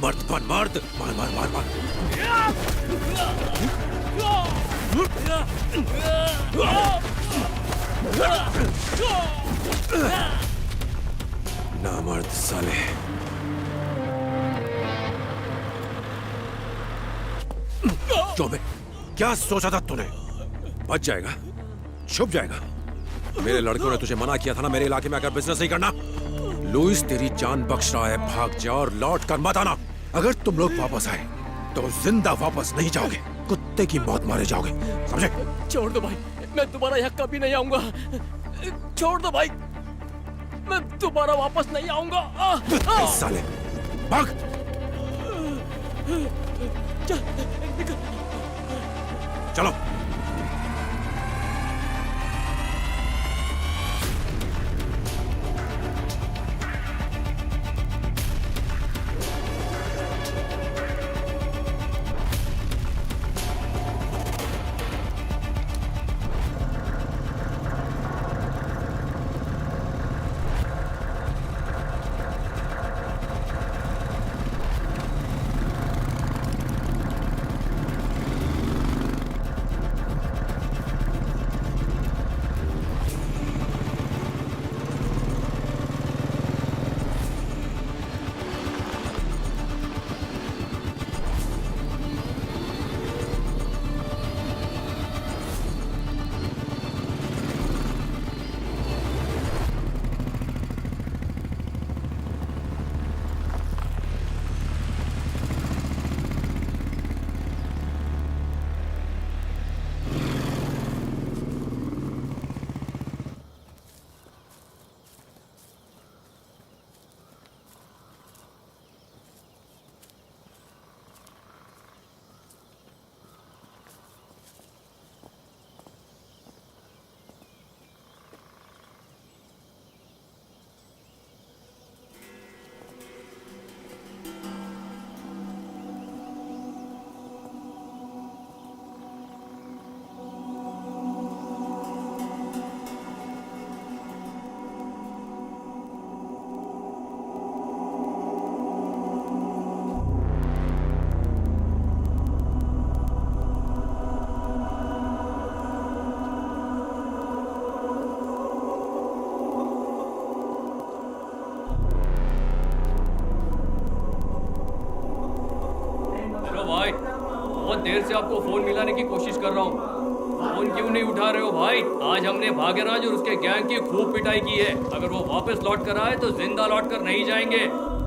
मर्द बन मर्द, मार मार मार मार। नामर्द साले। क्यों बे, क्या सोचा था तूने? बच जाएगा, छुप जाएगा। मेरे लड़कों ने तुझे मना किया था ना मेरे इलाके में आकर बिजनेस नहीं करना। लुइस तेरी जान बख्श रहा है, भाग जा और लौट कर मत आना। अगर तुम लोग वापस आए तो जिंदा वापस नहीं जाओगे, कुत्ते की मौत मारे जाओगे, समझे? छोड़ दो भाई, मैं दोबारा यहाँ कभी नहीं आऊंगा। छोड़ दो भाई, मैं दोबारा वापस नहीं आऊंगा। साले भाग। चलो। बहुत देर से आपको फोन मिलाने की कोशिश कर रहा हूँ, फोन क्यों नहीं उठा रहे हो भाई? आज हमने भाग्यराज और उसके गैंग की खूब पिटाई की है। अगर वो वापस लौट कर आए तो जिंदा लौट कर नहीं जाएंगे।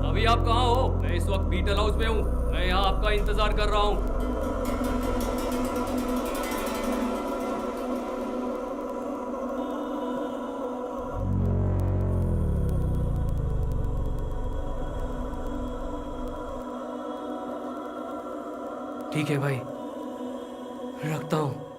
अभी आप कहाँ हो? मैं इस वक्त बीटल हाउस में हूँ। मैं यहाँ आपका इंतजार कर रहा हूँ। ठीक है भाई, रखता हूँ।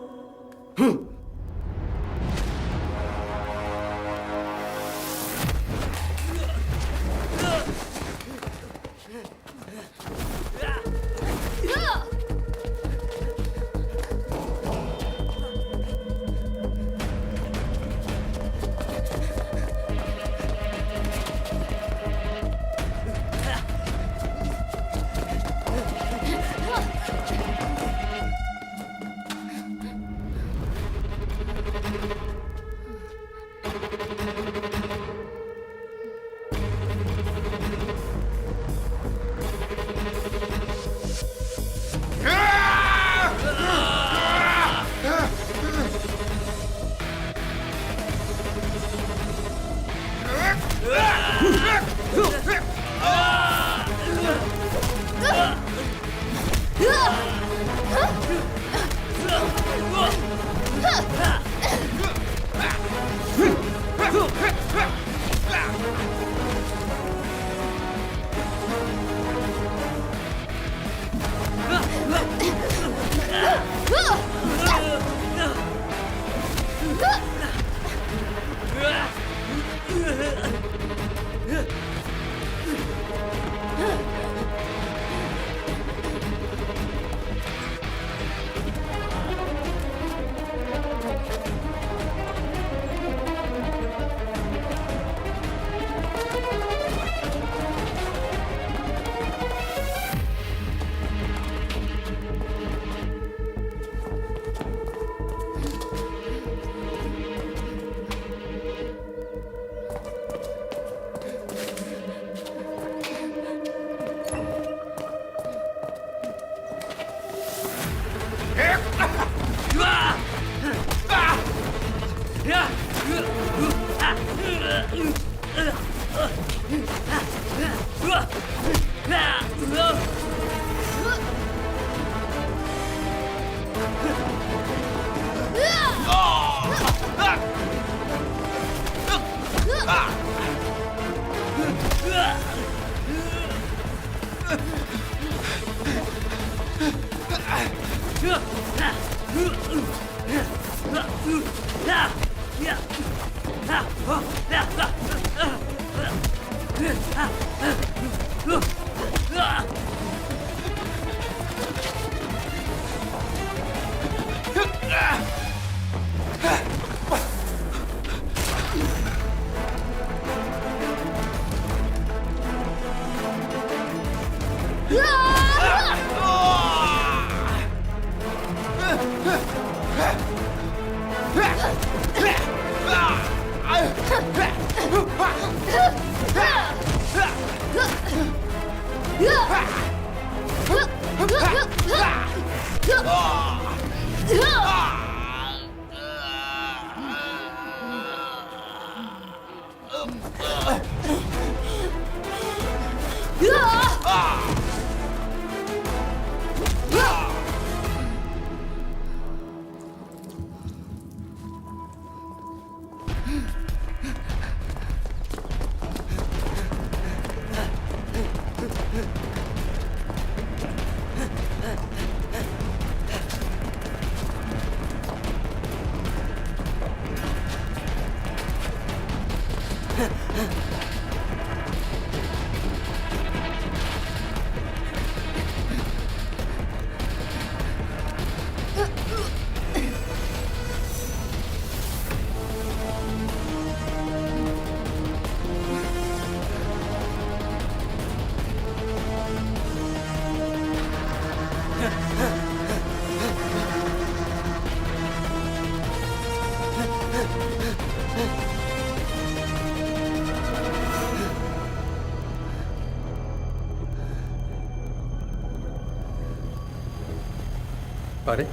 अरे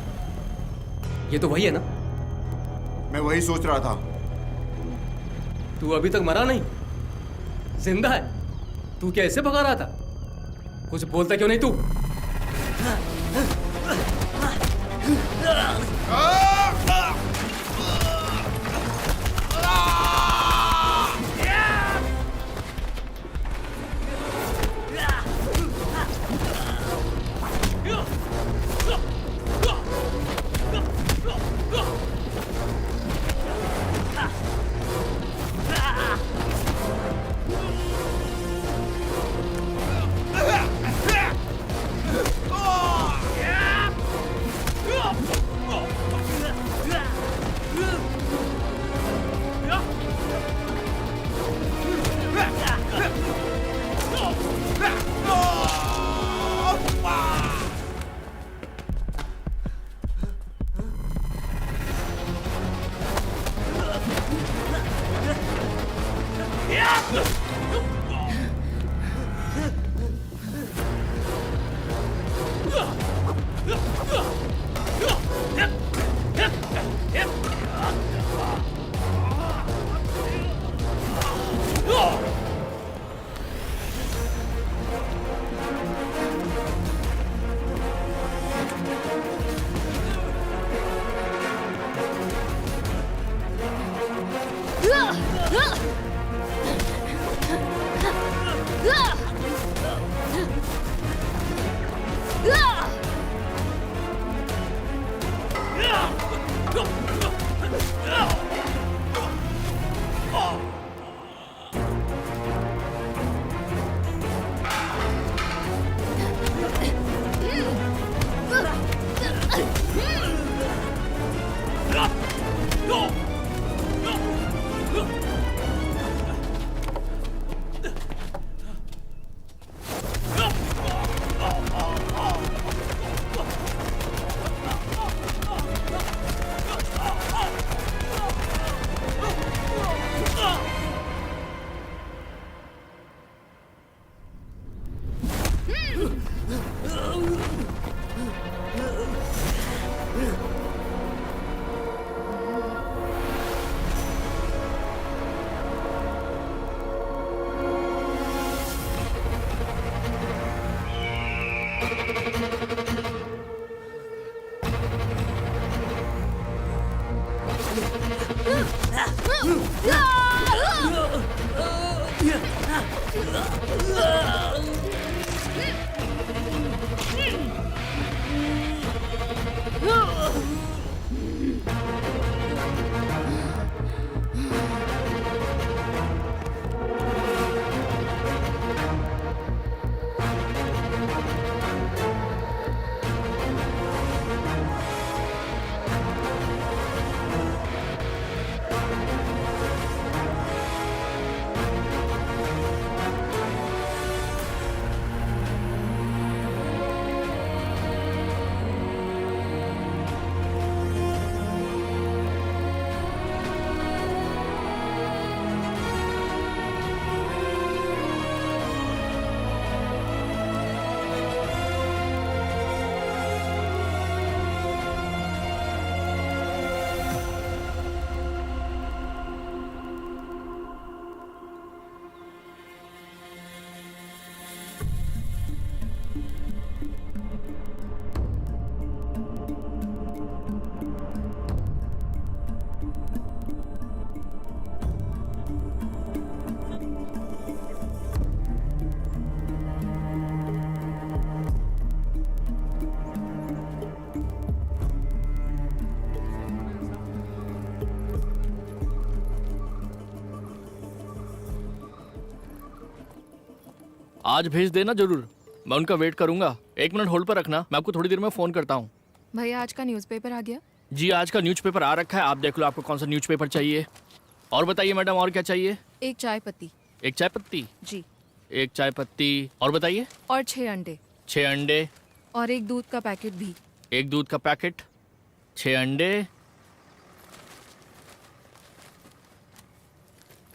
ये तो वही है ना? मैं वही सोच रहा था। तू अभी तक मरा नहीं, जिंदा है। तू क्या ऐसे भगा रहा था? कुछ बोलता क्यों नहीं तू? आज भेज देना जरूर, मैं उनका वेट करूंगा। 1 मिनट होल्ड पर रखना, मैं आपको थोड़ी देर में फ़ोन करता हूँ। भैया आज का न्यूज़पेपर आ गया? जी आज का न्यूज़पेपर आ रखा है, आप देख लो आपको कौन सा न्यूज़पेपर चाहिए। और बताइए मैडम, और क्या चाहिए? एक चाय पत्ती। एक चाय पत्ती? जी। एक चाय पत्ती, और बताइए? और 6 अंडे। 6 अंडे। और एक दूध का पैकेट भी। एक दूध का पैकेट, 6 अंडे।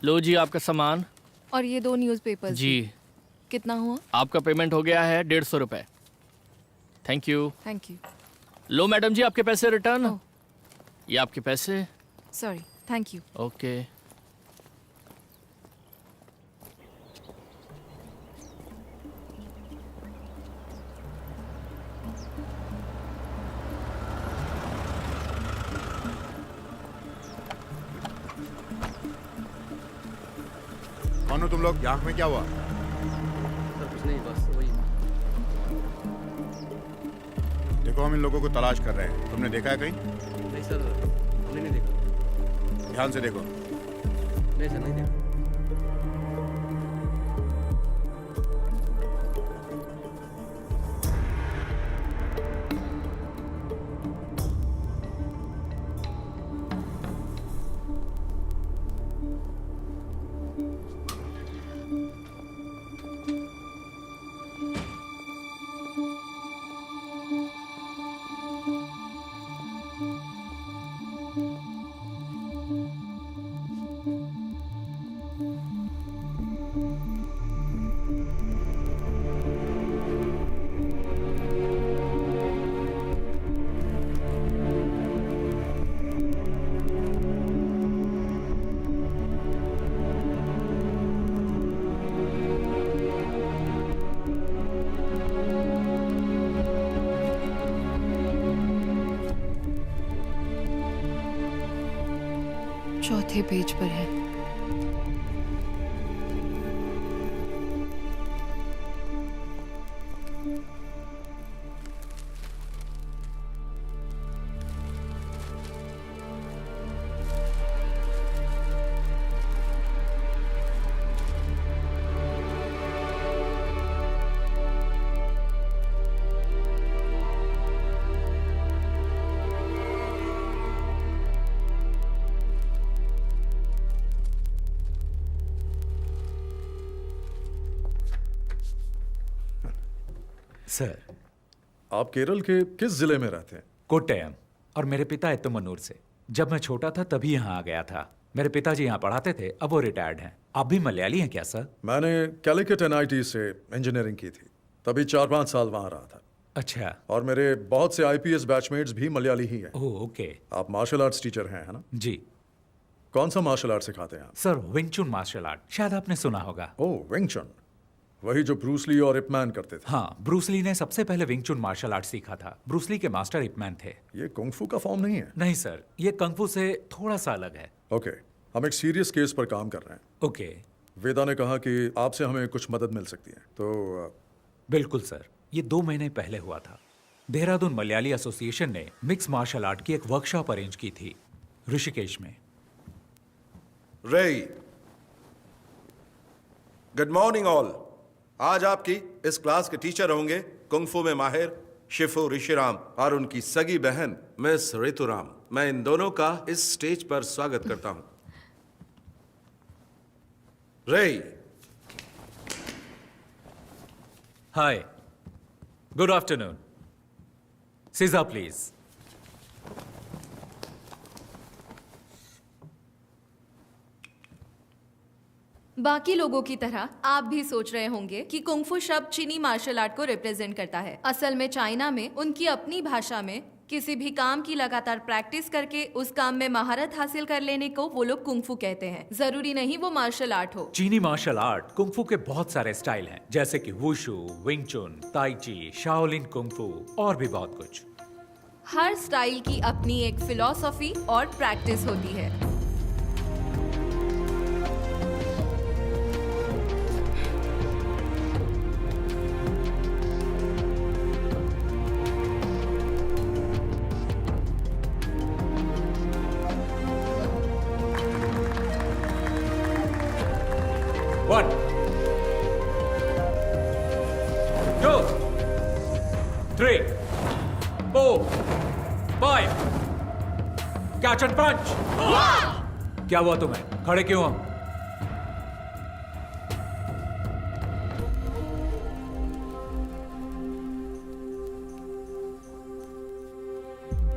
लो जी आपका सामान। और ये 2 न्यूज़पेपर जी। कितना हुआ? आपका पेमेंट हो गया है 150 रुपये। Thank you. Thank you. लो मैडम जी आपके पैसे रिटर्न। ये आपके पैसे। Sorry, thank you. ओके। कौन हो तुम लोग? आँख में क्या हुआ? सर कुछ नहीं, बस वही। देखो हम इन लोगों को तलाश कर रहे हैं, तुमने देखा है कहीं? नहीं सर, हमने नहीं देखा। ध्यान से देखो। नहीं सर, नहीं देखा। चौथे पेज पर है। सर, आप केरल के किस जिले में रहते हैं? कोट्टयम। और मेरे पिता एत्तमनूर से। जब मैं छोटा था तभी यहाँ आ गया था। मेरे पिताजी यहाँ पढ़ाते थे, अब वो रिटायर्ड हैं। आप भी मलयाली हैं क्या सर? मैंने कैलिकट NIT से इंजीनियरिंग की थी, तभी 4-5 साल वहाँ रहा था। अच्छा। और मेरे बहुत से IPS बैचमेट्स भी मलयाली ही हैं। Oh okay. आप मार्शल आर्ट्स टीचर हैं, है ना? जी। कौन सा मार्शल आर्ट सिखाते हैं आप? सर विंग चुन मार्शल आर्ट, शायद आपने सुना होगा। ओह विंग चुन, वही जो ब्रूस ली और इपमैन करते थे। हाँ, ब्रूस ली ने सबसे पहले विंग चुन मार्शल आर्ट सीखा था। ब्रूस ली के मास्टर इपमैन थे। ये कुंग-फू का फॉर्म नहीं है? नहीं सर, ये कंग-फू से थोड़ा सा अलग है। ओके, हम एक सीरियस केस पर काम कर रहे हैं। ओके। वेदा ने कहा कि आपसे हमें कुछ मदद मिल सकती है, तो बिल्कुल सर, ये 2 महीने पहले हुआ था। देहरादून मलयाली एसोसिएशन ने मिक्स मार्शल आर्ट की एक वर्कशॉप अरेंज की थी ऋषिकेश में। रे, गुड मॉर्निंग ऑल। आज आपकी इस क्लास के टीचर होंगे कुंग-फू में माहिर शिफू ऋषिराम और उनकी सगी बहन मिस ऋतुराम। मैं इन दोनों का इस स्टेज पर स्वागत करता हूं। रे। हाय, गुड आफ्टरनून। सीजा प्लीज। बाकी लोगों की तरह आप भी सोच रहे होंगे कि कुंग-फू शब्द चीनी मार्शल आर्ट को रिप्रेजेंट करता है। असल में चाइना में उनकी अपनी भाषा में किसी भी काम की लगातार प्रैक्टिस करके उस काम में महारत हासिल कर लेने को वो लोग कुंग-फू कहते हैं। जरूरी नहीं वो मार्शल आर्ट हो। चीनी मार्शल आर्ट कुंग-फू के बहुत सारे स्टाइल हैं, जैसे कि वुशु, विंग चुन, ताई ची, शाओलिन कुंग-फू और भी बहुत कुछ। हर स्टाइल की अपनी एक फिलॉसफी और प्रैक्टिस होती है। 3, 4, 5. Catch and punch. क्या हुआ तुम्हें? खड़े क्यों हो?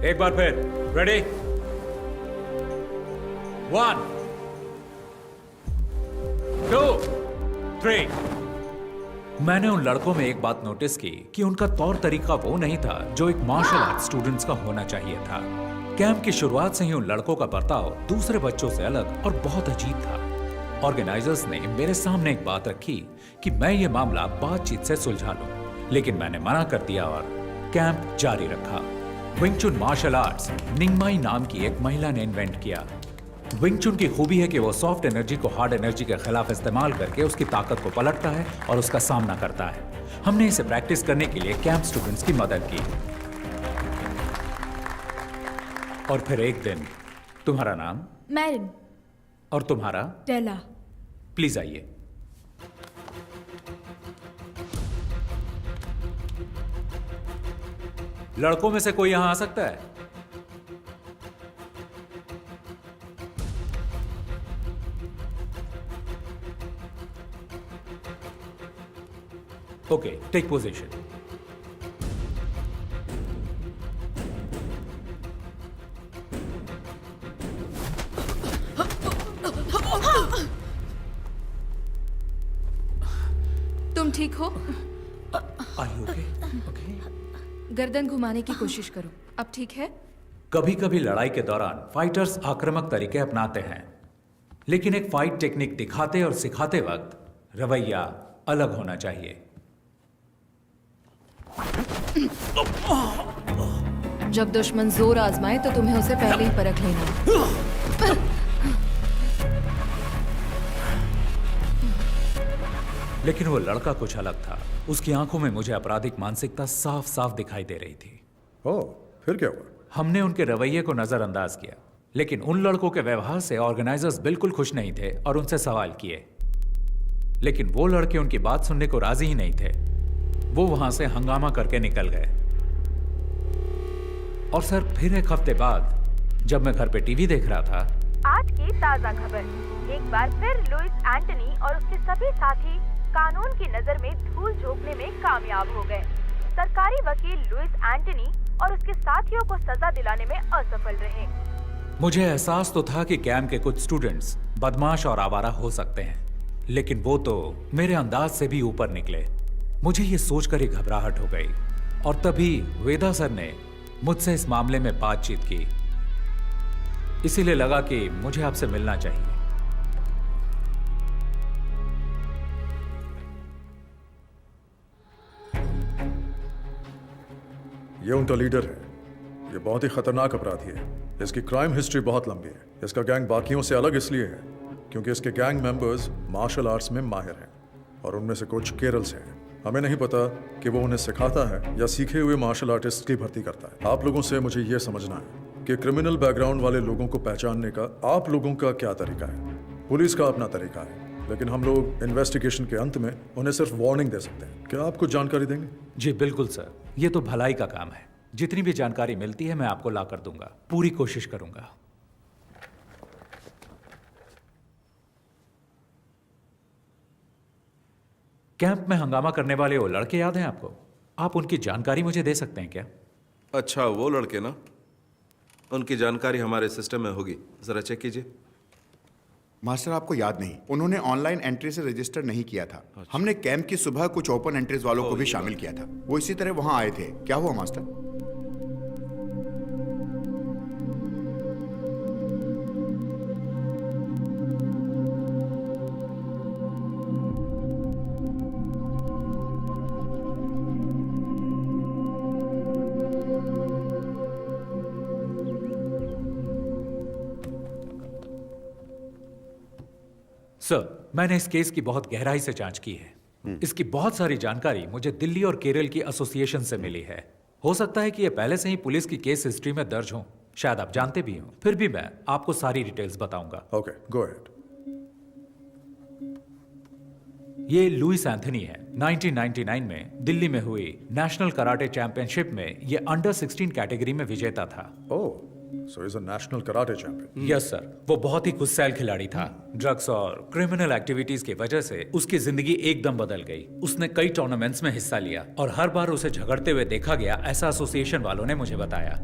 एक बार फिर. रेडी? 1, 2, 3. मैंने उन लड़कों में एक बात नोटिस की कि उनका तौर तरीका वो नहीं था जो एक मार्शल आर्ट स्टूडेंट्स का होना चाहिए था. कैंप की शुरुआत से ही उन लड़कों का बर्ताव दूसरे बच्चों से अलग और बहुत अजीब था. ऑर्गेनाइजर्स ने मेरे सामने एक बात रखी कि मैं ये मामला बातचीत से सुलझा लूं, लेकिन मैंने मना कर दिया और कैंप जारी रखा. विंग चुन मार्शल आर्ट्स निंगमाई नाम की एक महिला ने इन्वेंट किया. विंग चुन की खूबी है कि वो सॉफ्ट एनर्जी को हार्ड एनर्जी के खिलाफ इस्तेमाल करके उसकी ताकत को पलटता है और उसका सामना करता है. हमने इसे प्रैक्टिस करने के लिए कैंप स्टूडेंट्स की मदद की. और फिर एक दिन. तुम्हारा नाम? मैरिन. और तुम्हारा? टेला. प्लीज आइए. लड़कों में से कोई यहां आ सकता है? Okay, take position. तुम ठीक हो? ओके. गर्दन घुमाने की कोशिश करो. अब ठीक है? कभी कभी लड़ाई के दौरान फाइटर्स आक्रामक तरीके अपनाते हैं, लेकिन एक फाइट टेक्निक दिखाते और सिखाते वक्त रवैया अलग होना चाहिए. जब दुश्मन जोर आजमाए तो तुम्हें उसे पहले ही परख लेना. लेकिन वो लड़का कुछ अलग था. उसकी आंखों में मुझे आपराधिक मानसिकता साफ साफ दिखाई दे रही थी. ओह, फिर क्या हुआ? हमने उनके रवैये को नजरअंदाज किया, लेकिन उन लड़कों के व्यवहार से ऑर्गेनाइजर्स बिल्कुल खुश नहीं थे और उनसे सवाल किए. लेकिन वो लड़के उनकी बात सुनने को राजी ही नहीं थे. वो वहां से हंगामा करके निकल गए. और सर, फिर एक हफ्ते बाद जब मैं घर पे टीवी देख रहा था. आज की ताजा खबर. एक बार फिर लुइस एंटनी और उसके सभी साथी कानून की नजर में धूल झोंकने में कामयाब हो गए. सरकारी वकील लुइस एंटनी और उसके साथियों को सजा दिलाने में असफल रहे. मुझे एहसास तो था कि कैंप के कुछ स्टूडेंट्स बदमाश और आवारा हो सकते हैं, लेकिन वो तो मेरे अंदाज से भी ऊपर निकले. मुझे ये सोचकर ही घबराहट हो गई. और तभी वेदा सर ने मुझसे इस मामले में बातचीत की. इसीलिए लगा कि मुझे आपसे मिलना चाहिए. ये उनका लीडर है. ये बहुत ही खतरनाक अपराधी है. इसकी क्राइम हिस्ट्री बहुत लंबी है. इसका गैंग बाकियों से अलग इसलिए है क्योंकि इसके गैंग मेंबर्स मार्शल आर्ट्स में माहिर हैं और उनमें से कुछ केरल से हैं. हमें नहीं पता कि वो उन्हें सिखाता है या सीखे हुए मार्शल आर्टिस्ट की भर्ती करता है. आप लोगों से मुझे ये समझना है कि क्रिमिनल बैकग्राउंड वाले लोगों को पहचानने का आप लोगों का क्या तरीका है. पुलिस का अपना तरीका है, लेकिन हम लोग इन्वेस्टिगेशन के अंत में उन्हें सिर्फ वार्निंग दे सकते हैं. क्या आप कुछ जानकारी देंगे? जी बिल्कुल सर, ये तो भलाई का काम है. जितनी भी जानकारी मिलती है मैं आपको ला कर दूंगा. पूरी कोशिश करूंगा. कैंप में हंगामा करने वाले वो लड़के याद हैं आपको? आप उनकी जानकारी मुझे दे सकते हैं क्या? अच्छा, वो लड़के ना, उनकी जानकारी हमारे सिस्टम में होगी. जरा चेक कीजिए. मास्टर, आपको याद नहीं, उन्होंने ऑनलाइन एंट्री से रजिस्टर नहीं किया था. हमने कैंप की सुबह कुछ ओपन एंट्रीज वालों को भी शामिल किया था. वो इसी तरह वहां आए थे. क्या हुआ मास्टर? सर, मैंने इस केस की बहुत गहराई से जांच की है. इसकी बहुत सारी जानकारी मुझे दिल्ली और केरल की एसोसिएशन से मिली है. हो सकता है कि ये पहले से ही पुलिस की केस हिस्ट्री में दर्ज हो. शायद आप जानते भी हो. फिर भी मैं आपको सारी डिटेल्स बताऊंगा. Okay, go ahead. ये लुइस एंथनी है. 1999 में दिल्ली में हुई नेशनल कराटे चैंपियनशिप में ये अंडर 16 कैटेगरी में विजेता था। Oh, so he's a national karate champion. Yes sir, वो बहुत ही गुस्सैल खिलाड़ी था। ड्रग्स और क्रिमिनल एक्टिविटीज की वजह से उसकी जिंदगी एकदम बदल गई। उसने कई टूर्नामेंट्स में हिस्सा लिया और हर बार उसे झगड़ते हुए देखा गया, ऐसा एसोसिएशन वालों ने मुझे बताया।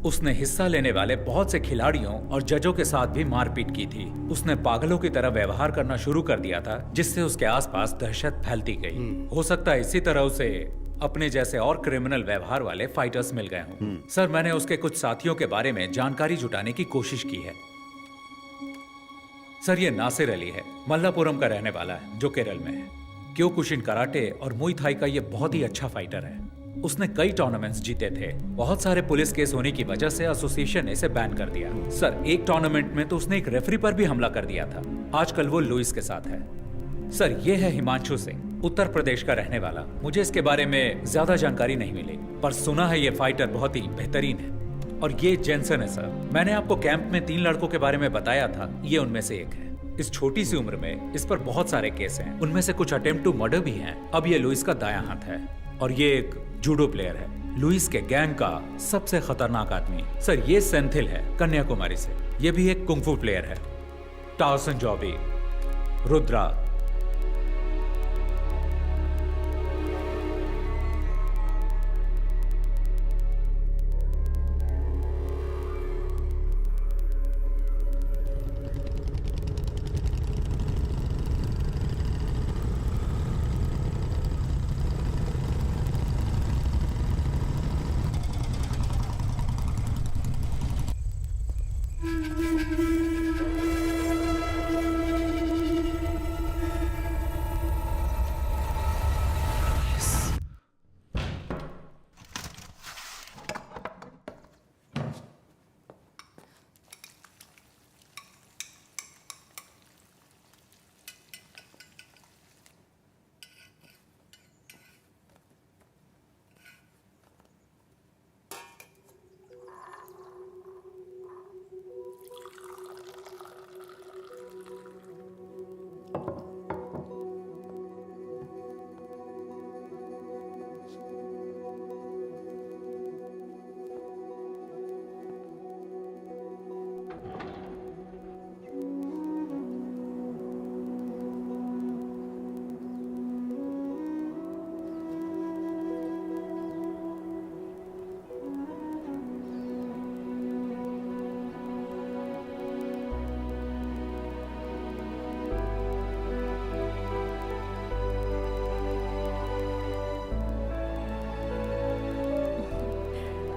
उसने हिस्सा लेने वाले बहुत से खिलाड़ियों और जजों के साथ भी मारपीट की थी। उसने पागलों की तरह व्यवहार करना शुरू कर दिया था, जिससे उसके आसपास दहशत फैलती गई। हो सकता है इसी तरह उसे अपने जैसे और क्रिमिनल व्यवहार वाले फाइटर्स मिल गए हों। सर, मैंने उसके कुछ साथियों के बारे में जानकारी जुटाने की कोशिश की है। सर, ये नासिर अली है, मल्लापुरम का रहने वाला है, जो केरल में है। क्योकुशिन कराटे और मुई थाई का ये बहुत ही अच्छा फाइटर है। उसने कई टूर्नामेंट्स जीते थे। बहुत सारे पुलिस केस होने की वजह से एसोसिएशन ने इसे बैन कर दिया। सर, एक टूर्नामेंट में तो उसने एक रेफरी पर भी हमला कर दिया था। आजकल वो लुइस के साथ है। सर, ये है हिमांशु सिंह, उत्तर प्रदेश का रहने वाला। मुझे इसके बारे में ज्यादा जानकारी नहीं मिली, पर सुना है ये फाइटर बहुत ही बेहतरीन है। और ये जेंसन है सर। मैंने आपको कैंप में 3 लड़कों के बारे में बताया था, ये उनमें से एक है। इस छोटी सी उम्र में इस पर बहुत सारे केस हैं, उनमें से कुछ अटेम्प्ट टू मर्डर भी हैं। अब ये लुइस का दायां हाथ है और ये एक जूडो प्लेयर है। लुइस के गैंग का सबसे खतरनाक आदमी सर ये सेंथिल है, कन्याकुमारी से। ये भी एक कुंफू प्लेयर है। टाउसन जॉबी, रुद्रा।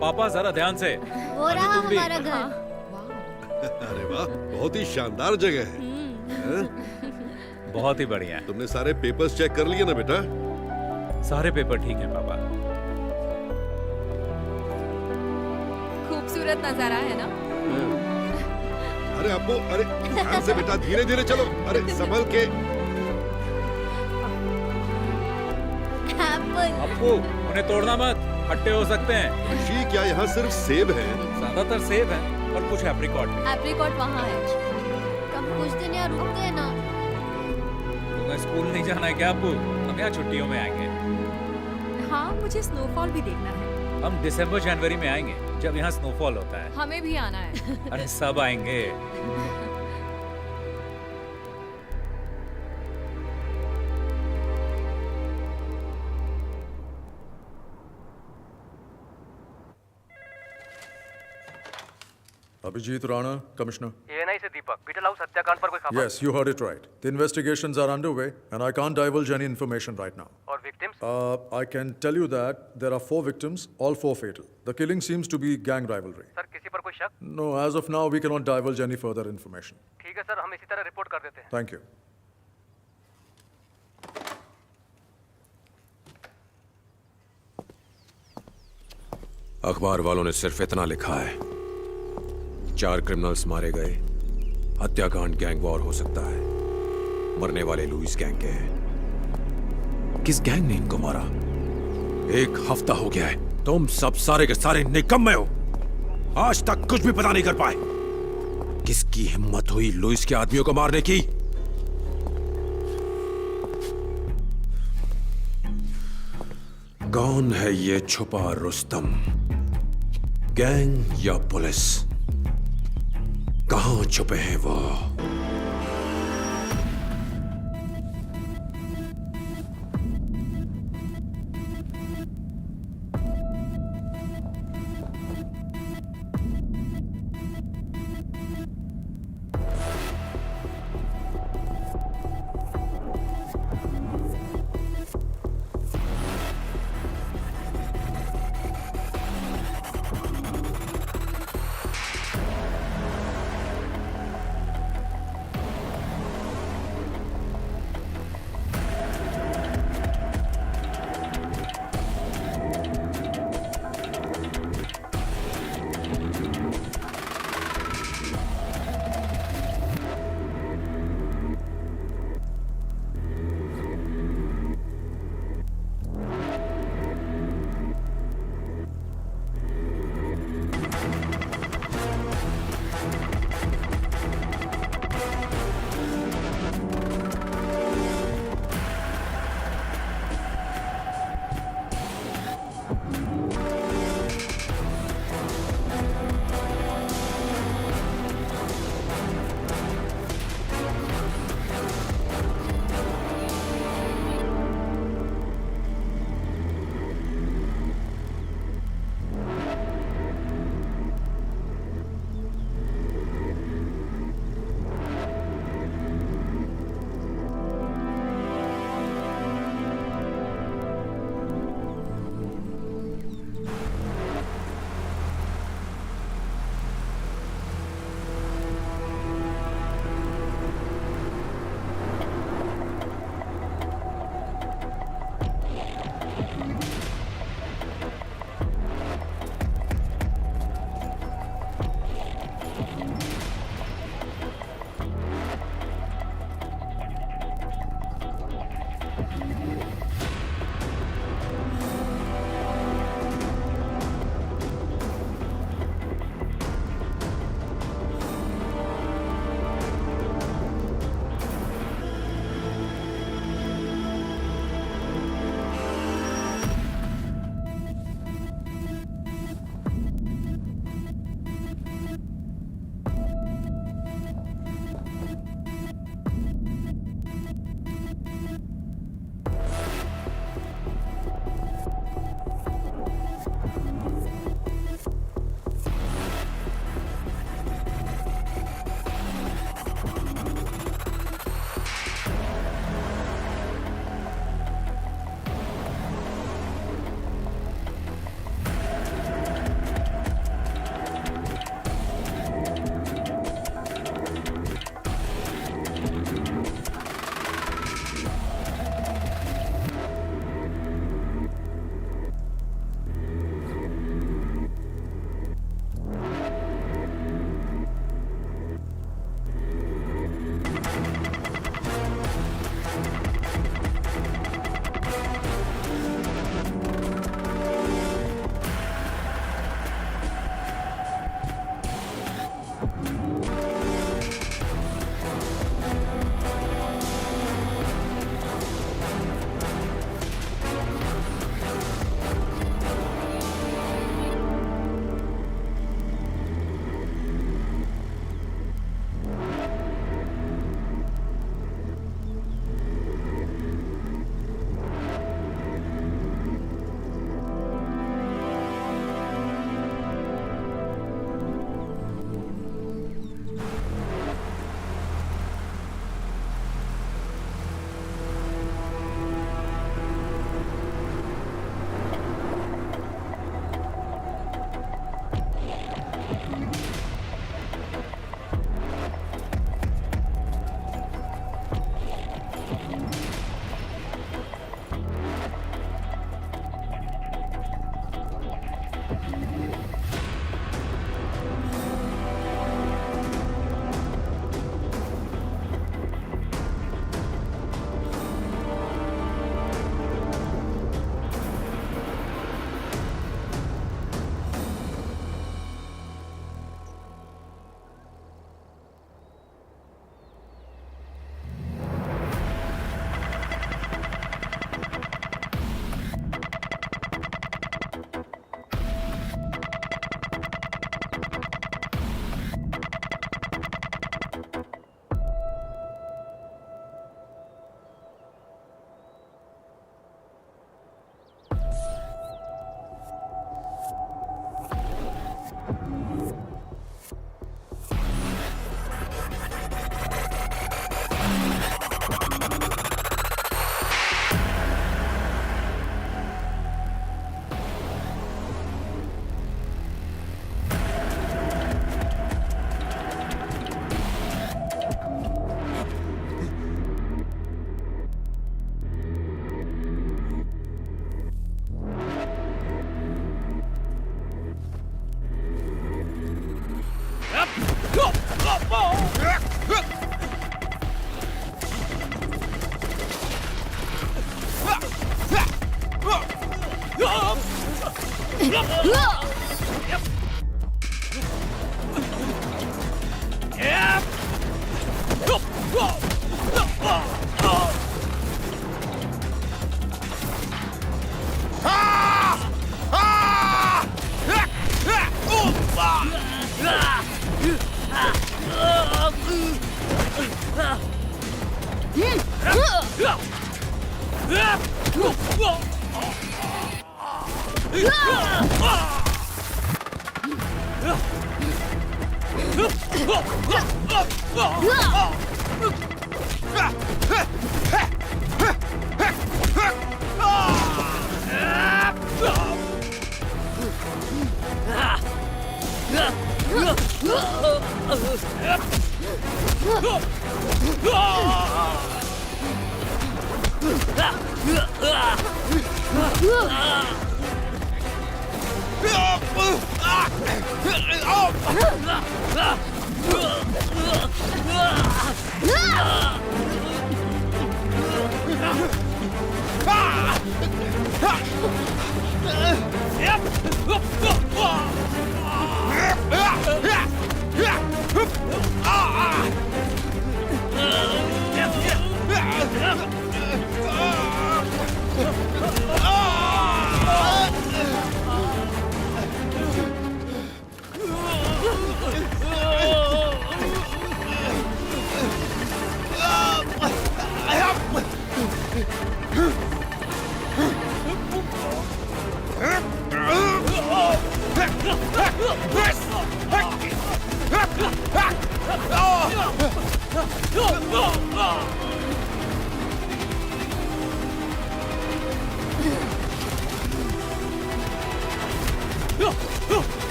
पापा जरा ध्यान से। वो रहा हमारा घर। अरे वाह, बहुत ही शानदार जगह है। बहुत ही बढ़िया। तुमने सारे पेपर्स चेक कर लिए ना बेटा? सारे पेपर ठीक हैं पापा। खूबसूरत नजारा है ना? अरे अप्पू, अरे ध्यान से बेटा, धीरे धीरे चलो। अरे संभल के। अप्पू, उन्हें तोड़ना मत, खट्टे हो सकते हैं। ऋषि, क्या यहाँ सिर्फ सेब है? ज्यादातर सेब है और कुछ एप्रिकॉट भी। एप्रिकॉट वहाँ है। कम कुछ दिन यहाँ रुकते हैं ना। तुम्हें स्कूल नहीं जाना है क्या अप्पू? हम यहाँ छुट्टियों में आएंगे। हाँ, मुझे स्नोफॉल भी देखना है। हम दिसंबर जनवरी में आएंगे, जब यहाँ स्नोफॉल होता है। हमें भी आना है। अरे सब आएंगे। Abhijit Rana, Commissioner. ANI से दीपक, बीटल हाउस हत्याकांड पर कोई खबर? Yes, you heard it right. The investigations are underway, and I can't divulge any information right now. और victims? I can tell you that there are 4 victims, all 4 fatal. The killing seems to be gang rivalry. Sir, किसी पर कोई शक? No, as of now, we cannot divulge any further information. ठीक है सर, हम इसी तरह रिपोर्ट कर देते हैं। Thank you. अखबार वालों ने सिर्फ इतना लिखा है, 4 क्रिमिनल्स मारे गए, हत्याकांड गैंग वॉर हो सकता है, मरने वाले लुइस गैंग के हैं। किस गैंग ने इनको मारा? 1 हफ्ता हो गया है, तुम सब सारे के सारे निकम्मे हो, आज तक कुछ भी पता नहीं कर पाए। किसकी हिम्मत हुई लुइस के आदमियों को मारने की? कौन है ये छुपा रुस्तम? गैंग या पुलिस? कहां छुपे हैं वो?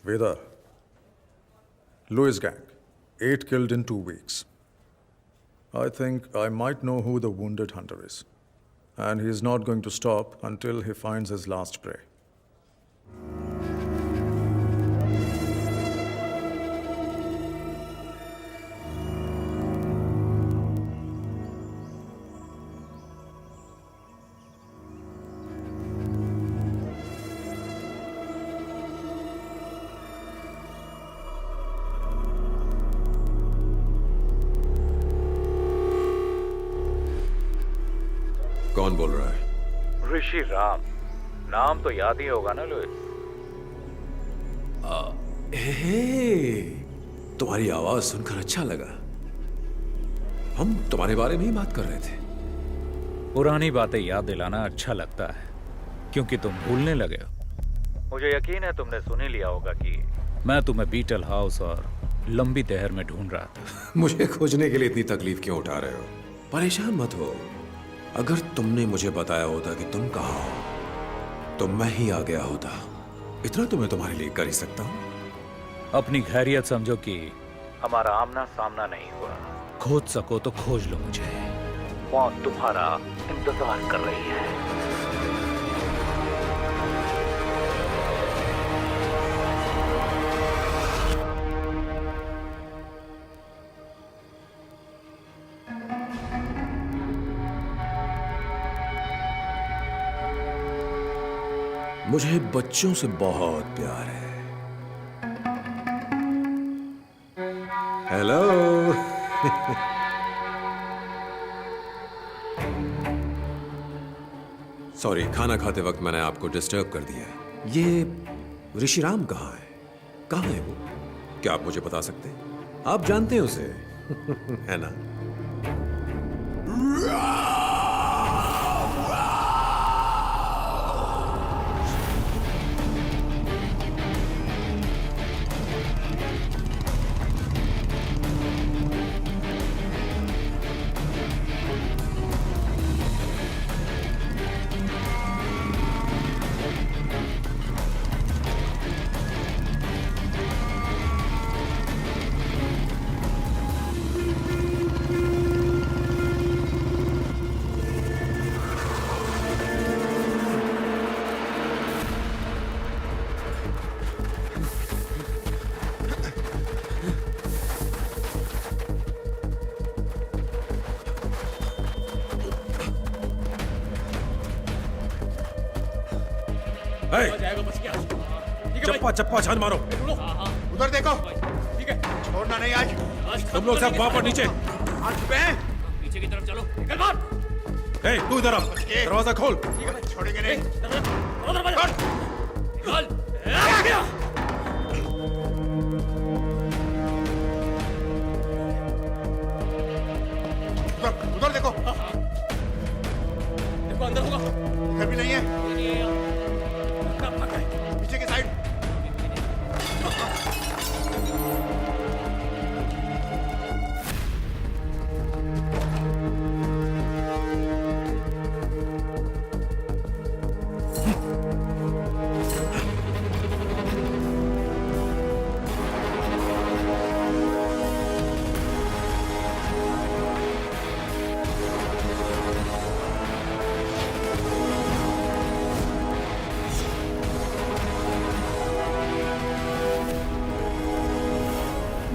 Veda, Lewis gang, 8 killed in 2 weeks. I think I might know who the wounded hunter is. And he is not going to stop until he finds his last prey. कौन बोल रहा है? ऋषि राम। नाम तो याद ही होगा ना लुइस? तुम्हारी आवाज सुनकर अच्छा लगा। हम तुम्हारे बारे में ही बात कर रहे थे। पुरानी बातें याद दिलाना अच्छा लगता है क्योंकि तुम भूलने लगे हो। मुझे यकीन है तुमने सुन ही लिया होगा कि मैं तुम्हें बीटल हाउस और लंबी तहर में ढूंढ रहा था। मुझे खोजने के लिए इतनी तकलीफ क्यों उठा रहे हो? परेशान मत हो। अगर तुमने मुझे बताया होता कि तुम कहाँ हो तो मैं ही आ गया होता। इतना तो मैं तुम्हारे लिए कर ही सकता हूँ। अपनी खैरियत समझो कि हमारा आमना सामना नहीं हुआ। खोज सको तो खोज लो मुझे। मौत तुम्हारा इंतजार कर रही है। मुझे बच्चों से बहुत प्यार है। हेलो। सॉरी, खाना खाते वक्त मैंने आपको डिस्टर्ब कर दिया। ये ऋषिराम कहाँ है? कहाँ है वो? क्या आप मुझे बता सकते हैं? आप जानते हैं उसे है ना? चप्पा चप्पा छान मारो। उधर देखो। ठीक है, छोड़ना नहीं आज। तुम लोग सब वहां पर नीचे। पीछे की तरफ चलो। निकल बाहर। ए, तू इधर आ। दरवाजा खोल। छोड़ेंगे नहीं। उधर देखो। देखो अंदर होगा। इधर भी नहीं है। पीछे की साइड।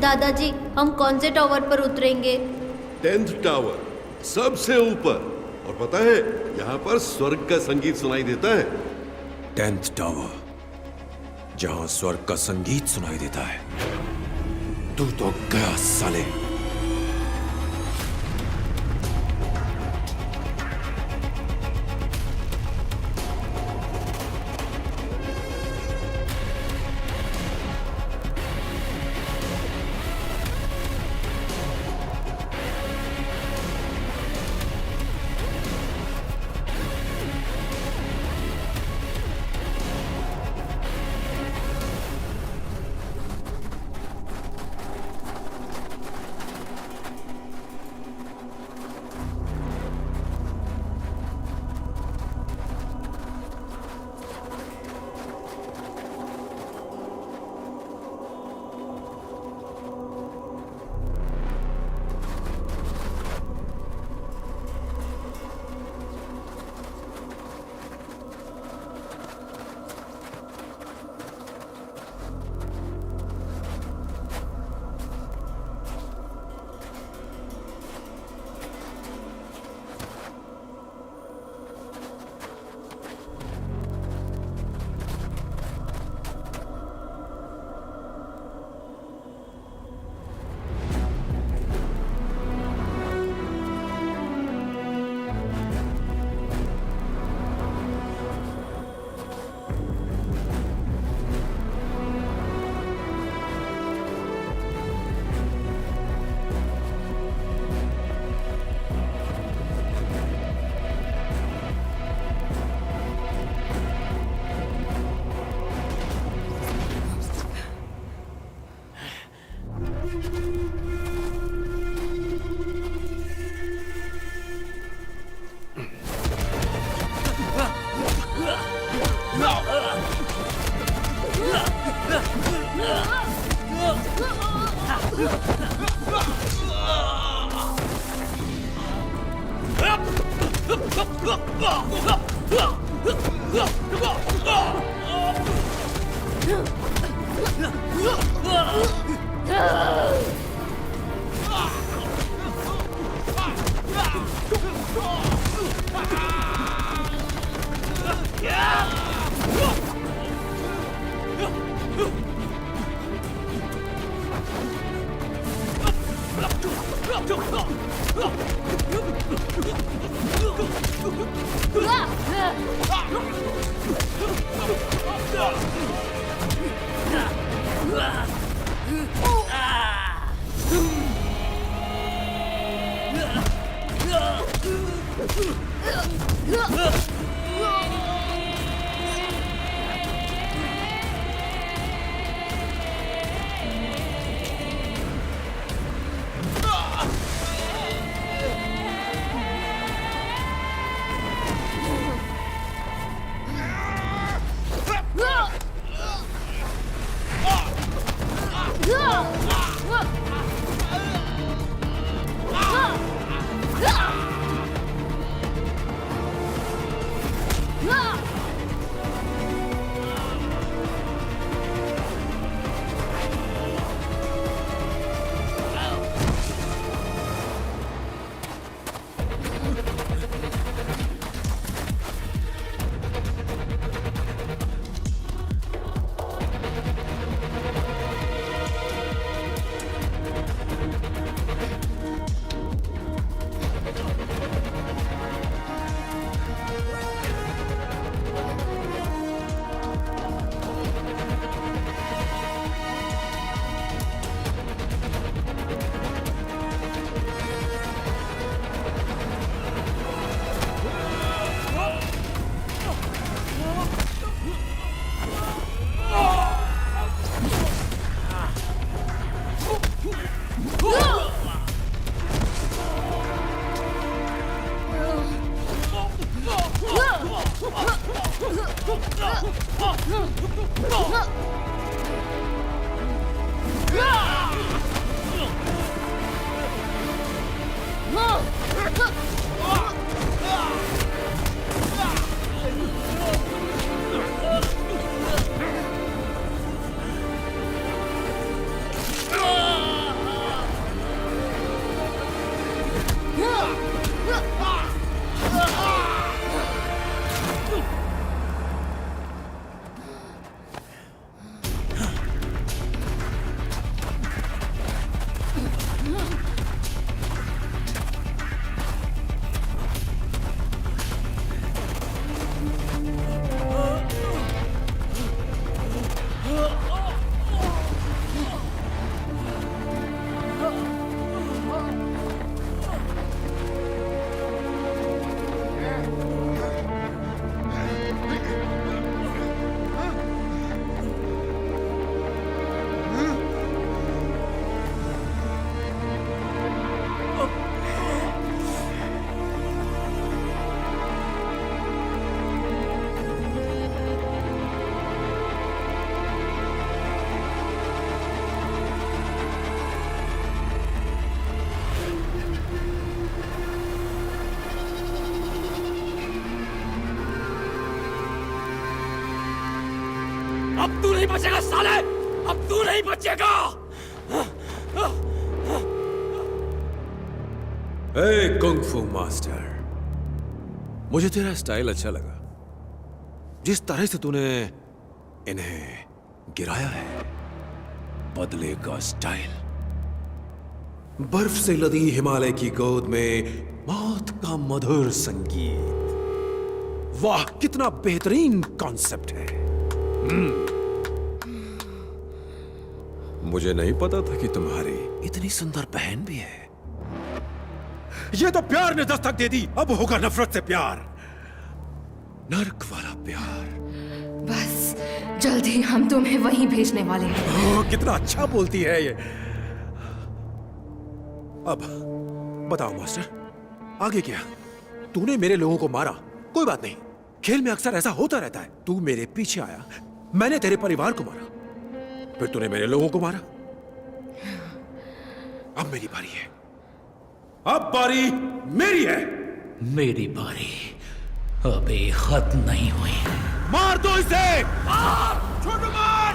दादाजी, हम कौन से टावर पर उतरेंगे? 10th टावर, सबसे ऊपर। और पता है, यहाँ पर स्वर्ग का संगीत सुनाई देता है। 10th टावर, जहां स्वर्ग का संगीत सुनाई देता है। तू तो गया साले। Yeah! अब तू नहीं बचेगा साले, अब तू नहीं बचेगा। ए कुंग-फू मास्टर, मुझे तेरा स्टाइल अच्छा लगा। जिस तरह से तूने इन्हें गिराया है, बदले का स्टाइल। बर्फ से लदी हिमालय की गोद में मौत का मधुर संगीत। वाह, कितना बेहतरीन कॉन्सेप्ट है। मुझे नहीं पता था कि तुम्हारी इतनी सुंदर बहन भी है। ये तो प्यार ने दस्तक दे दी, अब होगा नफरत से प्यार, नर्क वाला प्यार। बस जल्दी हम तुम्हें वहीं भेजने वाले हैं। कितना अच्छा बोलती है ये। अब बताओ मास्टर, आगे क्या? तूने मेरे लोगों को मारा, कोई बात नहीं, खेल में अक्सर ऐसा होता रहता है। तू मेरे पीछे आया, मैंने तेरे परिवार को मारा, फिर तूने मेरे लोगों को मारा। अब मेरी बारी है, अब बारी मेरी है। मेरी बारी अभी खत्म नहीं हुई। मार दो इसे! मार! छोटू मार!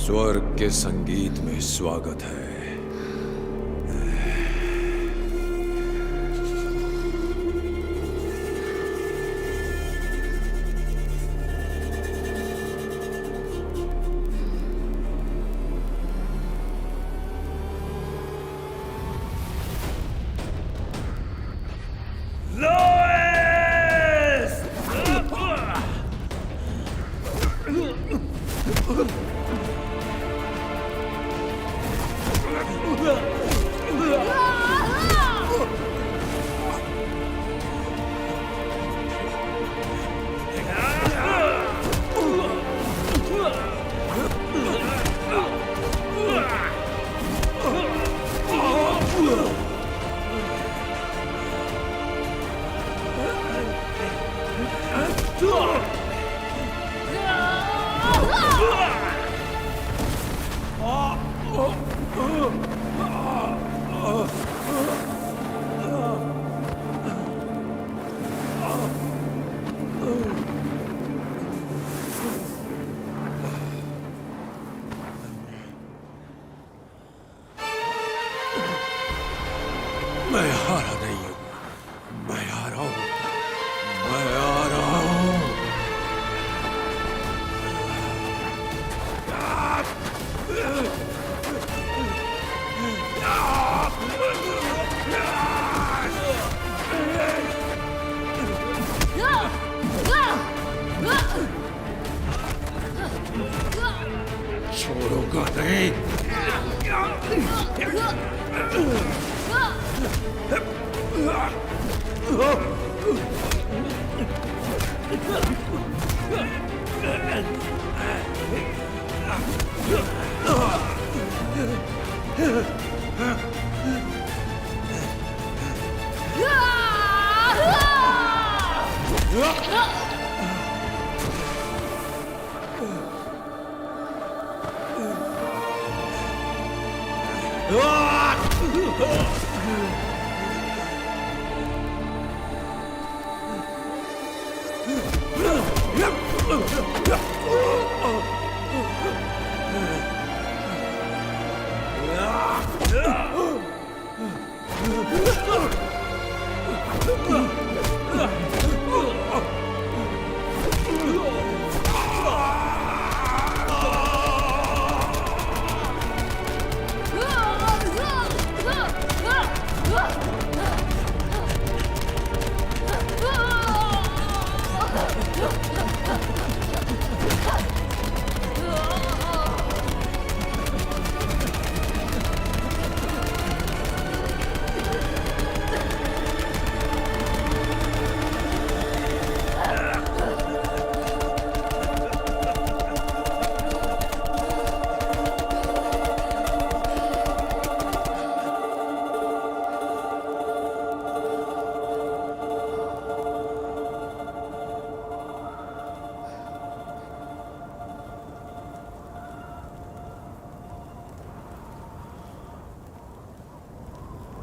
स्वर्ग के संगीत में स्वागत है। मैं हारा नहीं हूं, मैं आ रहा हूं, मैं आ रहा हूं। छोड़ूंगा नहीं। Ah!